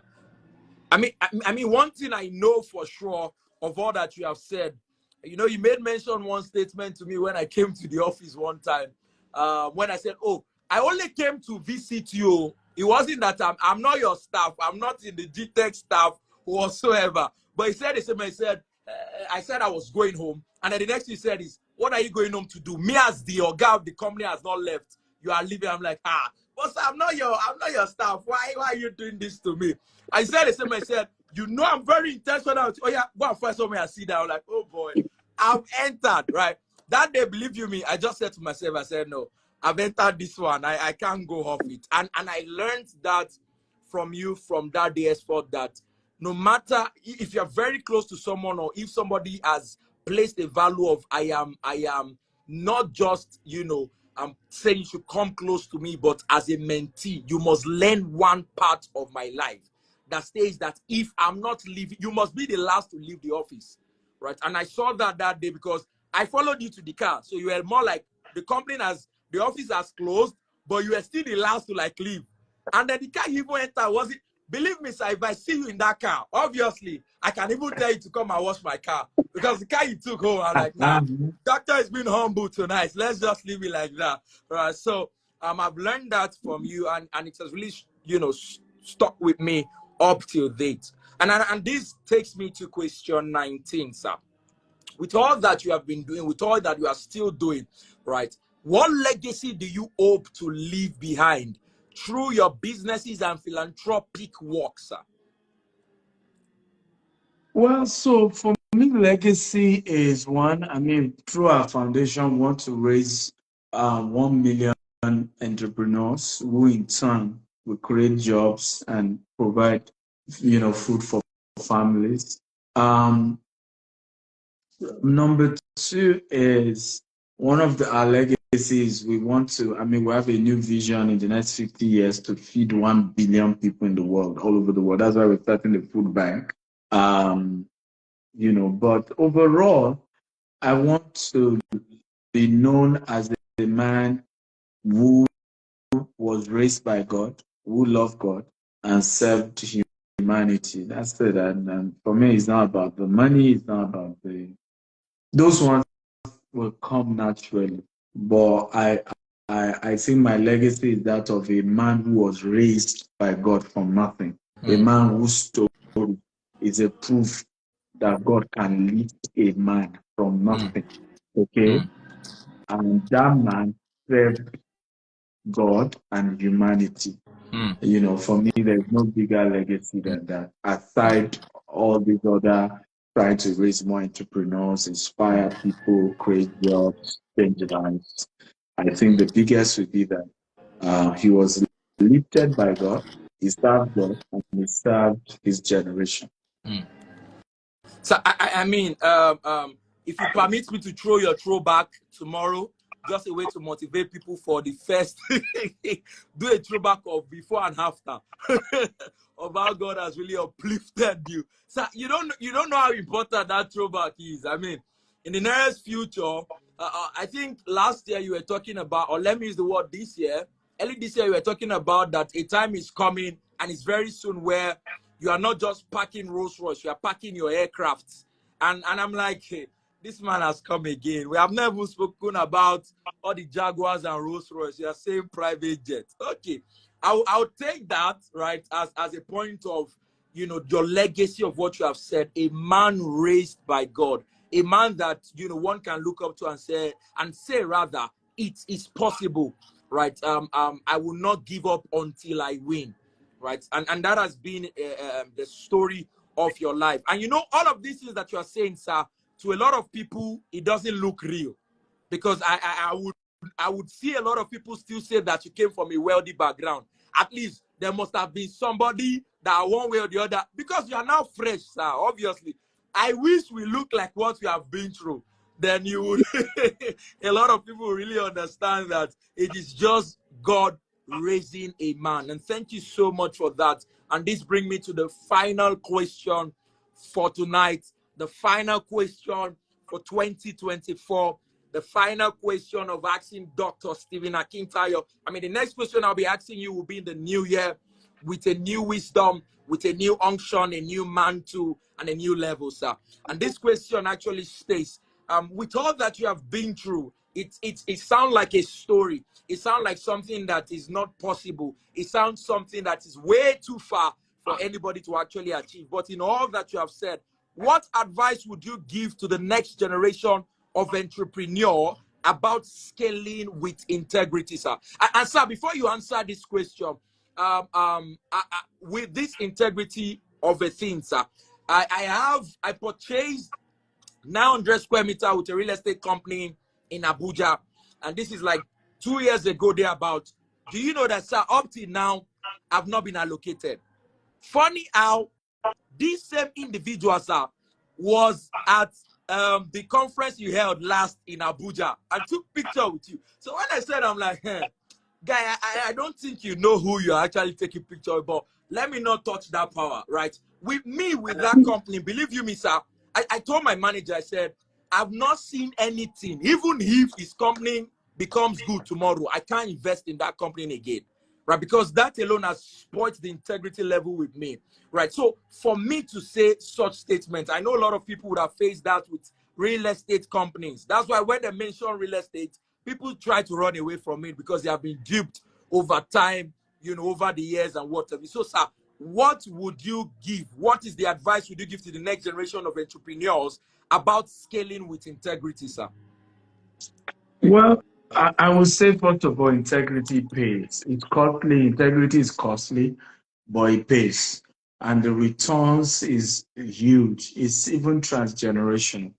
I mean, one thing I know for sure of all that you have said, you know, you made mention one statement to me when I came to the office one time, when I said, "Oh, I only came to visit you. It wasn't that I'm not your staff. I'm not in the GTech staff whatsoever." But he said, I said I was going home, and then the next thing he said is, "What are you going home to do? Me as the orga of the company has not left. You are leaving." I'm like, but sir, I'm not your staff. Why are you doing this to me? I said the same. I said, "You know, I'm very intentional. Oh yeah, go and find somewhere and sit down." I'm like, oh boy, I've entered, right? That day, believe you me, I just said to myself, I said, no, I've entered this one. I can't go off it. And I learned that from you from that day henceforth, that no matter if you're very close to someone, or if somebody has placed a value of I am not just, you know, I'm saying you should come close to me, but as a mentee, you must learn one part of my life that says that if I'm not leaving, you must be the last to leave the office, right? And I saw that day, because I followed you to the car. So you were more like the office has closed, but you were still the last to like leave. And then the car you even entered, was it? Believe me, sir, if I see you in that car, obviously, I can even tell you to come and wash my car. Because the car you took home, I'm like, nah, doctor is being humble tonight. Let's just leave it like that. Right? So I've learned that from you, and it has really, you know, stuck with me up till date. And this takes me to question 19, sir. With all that you have been doing, with all that you are still doing, right? What legacy do you hope to leave behind through your businesses and philanthropic work, sir? Well, so for me, legacy is one. I mean, through our foundation, we want to raise 1 million entrepreneurs who in turn will create jobs and provide, you know, food for families. Number two is one of our legacies. We want to, I mean, we have a new vision in the next 50 years to feed 1 billion people in the world, all over the world. That's why we're starting the food bank. You know, but overall, I want to be known as a man who was raised by God, who loved God, and served humanity. That's it. And for me, it's not about the money. It's not about those ones will come naturally. But I think my legacy is that of a man who was raised by God from nothing. A man whose story is a proof that God can lift a man from nothing. Okay? And that man served God and humanity. You know, for me, there's no bigger legacy than that. Aside all these other trying to raise more entrepreneurs, inspire people, create jobs, change lives. I think the biggest would be that he was lifted by God, he served God, and he served his generation. So I mean, if you permit me to throw your throwback tomorrow, just a way to motivate people for the first, do a throwback of before and after of how God has really uplifted you. So you don't know how important that throwback is. I mean, in the nearest future, I think last year you were talking about, or let me use the word this year, early this year you were talking about that a time is coming and it's very soon where you are not just packing Rolls Royce, you are packing your aircrafts. And I'm like, hey, this man has come again. We have never spoken about all the Jaguars and Rolls Royce. You are saying private jets. Okay. I'll take that, right, as a point of, you know, your legacy of what you have said. A man raised by God. A man that, you know, one can look up to and say rather, it is possible, right? I will not give up until I win. Right, and that has been the story of your life. And you know, all of these things that you are saying, sir, to a lot of people, it doesn't look real, because I would see a lot of people still say that you came from a wealthy background. At least there must have been somebody that one way or the other, because you are now fresh, sir. Obviously, I wish we look like what we have been through. Then you would, a lot of people really understand that it is just God raising a man. And thank you so much for that. And this brings me to the final question for tonight, the final question for 2024, the final question of asking Dr. Stephen Akintayo. I mean, the next question I'll be asking you will be in the new year, with a new wisdom, with a new unction, a new mantle, and a new level, sir. And this question actually states, with all that you have been through, it sounds like a story. It sounds like something that is not possible. It sounds something that is way too far for anybody to actually achieve. But in all that you have said, what advice would you give to the next generation of entrepreneur about scaling with integrity, sir? And sir, before you answer this question, with this integrity of a thing, sir, I purchased 900 square meter with a real estate company in Abuja, and this is like 2 years ago thereabout. Do you know that, sir, up till now I've not been allocated? Funny how this same individual, sir, was at the conference you held last in Abuja and took picture with you. So when I said, I'm like, hey, guy, I don't think you know who you're actually taking picture with, but let me not touch that power, right? With me, with that company, believe you me, sir, I told my manager, I said, I've not seen anything. Even if his company becomes good tomorrow, I can't invest in that company again, right? Because that alone has spoiled the integrity level with me, right? So for me to say such statements, I know a lot of people would have faced that with real estate companies. That's why when they mention real estate, people try to run away from it because they have been duped over time, you know, over the years and whatever. So, sir, what would you give? What is the advice would you give to the next generation of entrepreneurs about scaling with integrity, sir? Well, I would say, first of all, integrity pays. It's costly. Integrity is costly, but it pays. And the returns is huge. It's even transgenerational.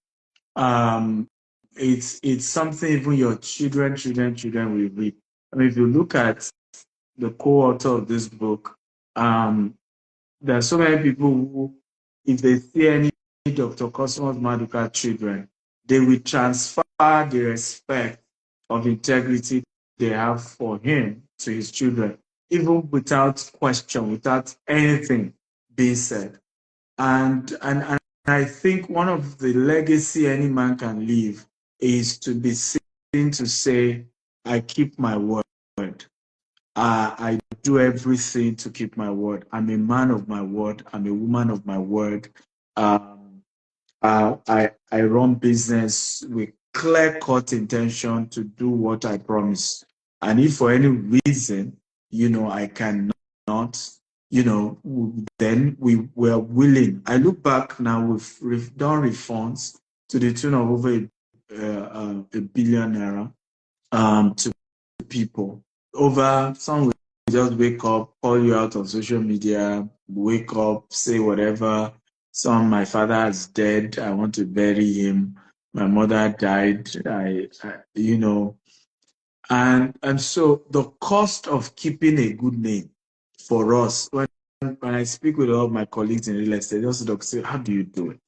Um, it's something even your children will read. I mean, if you look at the co-author of this book, there are so many people who, if they see any Dr. Cosmos Maduka children, they will transfer the respect of integrity they have for him to his children, even without question, without anything being said. And I think one of the legacy any man can leave is to be seen to say, I keep my word. I do everything to keep my word. I'm a man of my word. I'm a woman of my word. I run business with clear-cut intention to do what I promise. And if for any reason, I cannot, then we were willing. I look back now, we've done refunds to the tune of over a billion naira to people. Over some will just wake up, call you out on social media, wake up, say whatever. Some, my father is dead, I want to bury him. My mother died, and so the cost of keeping a good name for us, when I speak with all of my colleagues in real estate, they also say, how do you do it?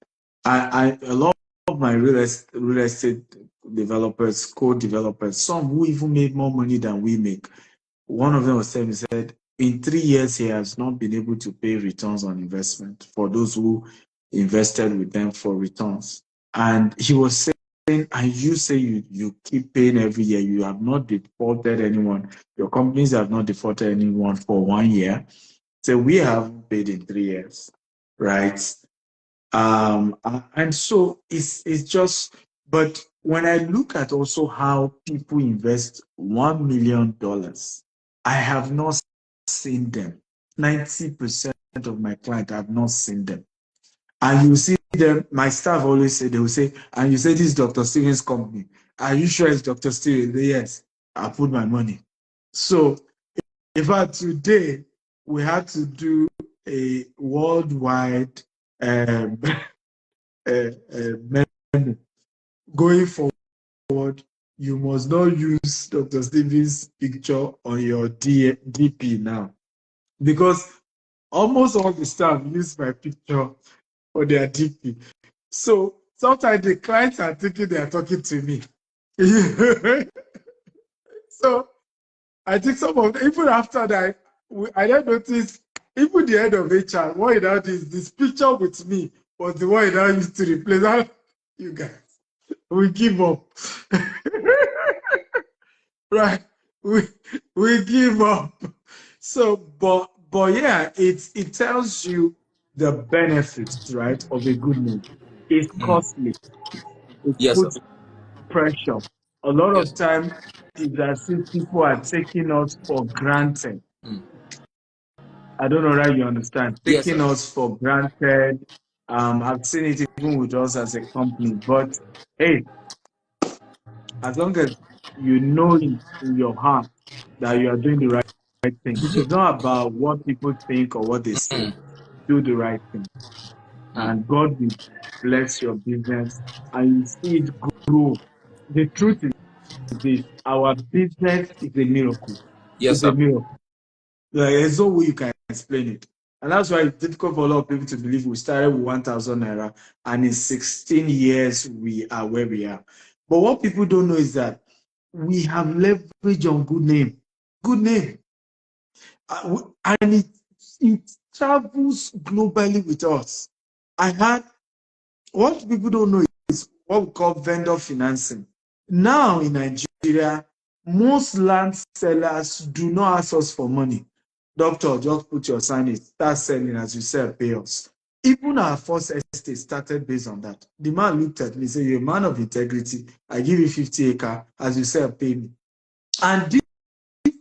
A lot of my real estate developers, co-developers, some who even made more money than we make. One of them was saying, he said, in 3 years, he has not been able to pay returns on investment for those who invested with them for returns. And he was saying, and you say you keep paying every year, you have not defaulted anyone, your companies have not defaulted anyone for 1 year. So we have paid in 3 years, right? And so it's just, but when I look at also how people invest $1 million, I have not seen them. 90% of my clients have not seen them. And you see them, my staff always say, they will say, and you say, this is Dr. Stevens' company. Are you sure it's Dr. Stevens? Yes, I put my money. So, in fact, today, we had to do a worldwide memo. Going forward, you must not use Dr. Stevens' picture on your DP now, because almost all the staff use my picture for their DP. So sometimes the clients are thinking they are talking to me. So I think some of them, even after that, I then noticed even the head of HR, what he is this picture with me was the one he now used to replace. You guys, we give up. Right? We give up. So, but but yeah, it tells you the benefits, right, of a good name. It's costly. It Yes, sir. puts pressure. A lot Yes. of time, it's as if people are taking us for granted. Mm. I don't know that you understand. Yes, Taking sir. us for granted. I've seen it even with us as a company. But hey, as long as you know in your heart that you are doing the right thing, it's not about what people think or what they say. Mm. Do the right thing, Mm. and God will bless your business, and you see it grow. The truth is this: our business is a miracle. Yes, It's a sir. miracle. Like, there's no way you can explain it. And that's why it's difficult for a lot of people to believe we started with 1,000 naira and in 16 years we are where we are. But what people don't know is that we have leverage on good name. Good name. And it travels globally with us. I had what people don't know is what we call vendor financing. Now in Nigeria, most land sellers do not ask us for money. Doctor, just put your sign it, start selling as you sell, pay us. Even our first estate started based on that. The man looked at me, said, you're a man of integrity. I give you 50 acres, as you sell, pay me. And this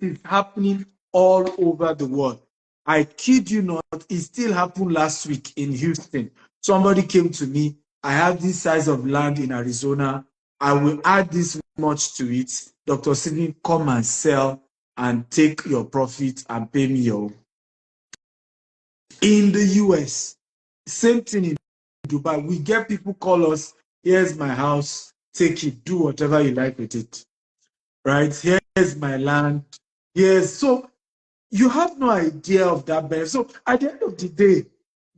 is happening all over the world. I kid you not, it still happened last week in Houston. Somebody came to me, I have this size of land in Arizona. I will add this much to it. Dr. Sidney, come and sell and take your profit and pay me your. In the US, same thing in Dubai. We get people call us, here's my house, take it, do whatever you like with it. Right? Here's my land. Yes. So you have no idea of that benefit. So at the end of the day,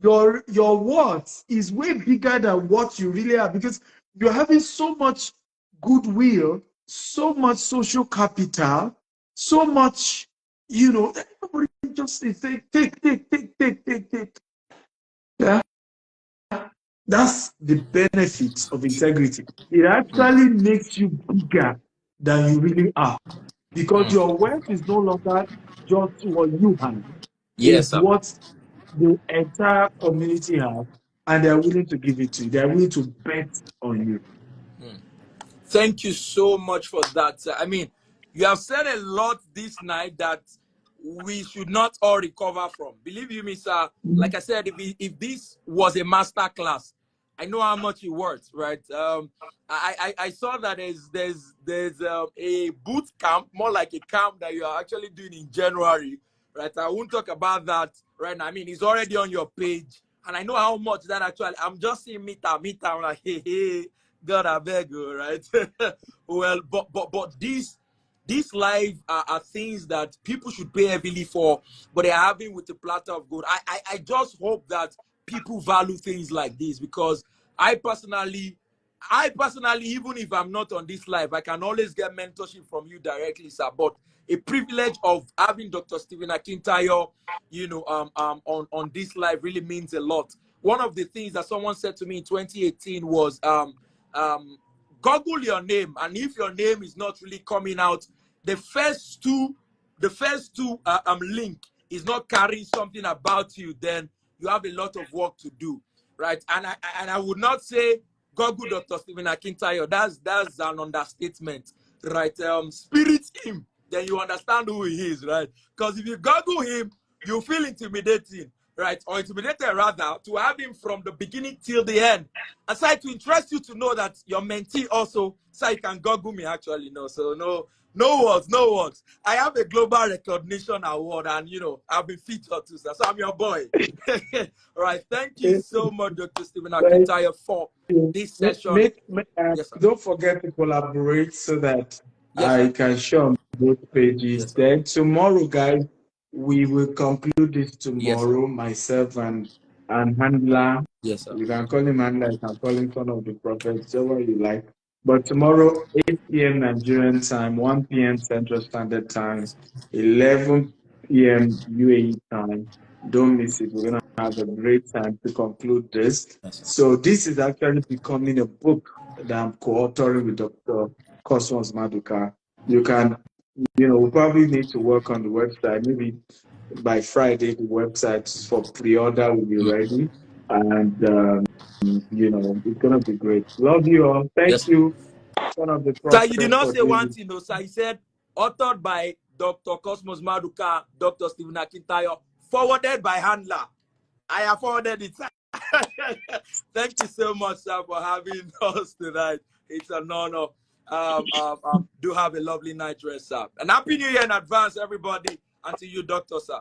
your worth is way bigger than what you really are because you're having so much goodwill, so much social capital, so much, everybody just say, take. Yeah. That's the benefit of integrity. It actually makes you bigger than you really are because Mm. your wealth is no longer just what you have, Yes, is sir. what the entire community has, and they're willing to give it to you. They're willing to bet on you. Mm. Thank you so much for that, sir. I mean, you have said a lot this night that we should not all recover from. Believe you me, sir. Like I said, if this was a master class, I know how much it worth, right? I saw that there's a boot camp, more like a camp that you are actually doing in January, right? I won't talk about that right now. I mean, it's already on your page, and I know how much that actually. I'm just seeing meter. I'm like, hey, God, I beg you, right? Well, but these live are things that people should pay heavily for, but they're having with the platter of gold. I just hope that people value things like this because I personally, even if I'm not on this live, I can always get mentorship from you directly, sir. But a privilege of having Dr. Stephen Akintayo, on this live really means a lot. One of the things that someone said to me in 2018 was, Google your name, and if your name is not really coming out, the first two, link is not carrying something about you, then you have a lot of work to do, right? And I would not say Google Dr. Stephen Akintayo. That's an understatement, right? Spirit him, then you understand who he is, right? Because if you Google him, you feel intimidating, right? Or intimidated rather, to have him from the beginning till the end. Aside to interest you to know that your mentee also, so you can Google me actually, no. So no words. I have a global recognition award, and I've been featured too, sir. So I'm your boy. All right. Thank you so much, Dr. Stephen Thank Akintayo, for you. this session. Yes, sir. Don't forget to collaborate so that Yes, sir. I can share on both pages. Yes, sir. Then tomorrow, guys, we will conclude this Yes, sir. tomorrow. Myself and Handler. Yes, sir. You can call him Handler. You can call him Son of the Prophet, whichever you like. But tomorrow, 8 p.m. Nigerian time, 1 p.m. Central Standard Time, Yes, sir. 11 p.m. UAE time. Don't miss it. We're gonna have a great time to conclude this. Yes, sir. So this is actually becoming a book that I'm co-authoring with Dr. Cosmos Maduka. You can, we probably need to work on the website. Maybe by Friday, the websites for pre-order will be ready. And, you know, it's going to be great. Love you all. Thank Yes. you. One of the Sir, you did prompters not for say one doing thing, though, sir. He said, authored by Dr. Cosmos Maduka, Dr. Stephen Akintayo, forwarded by Handler. I have forwarded it, sir. Thank you so much, sir, for having us tonight. It's an honor. Do have a lovely night rest, sir. And Happy New Year in advance, everybody. Until you, Doctor, sir.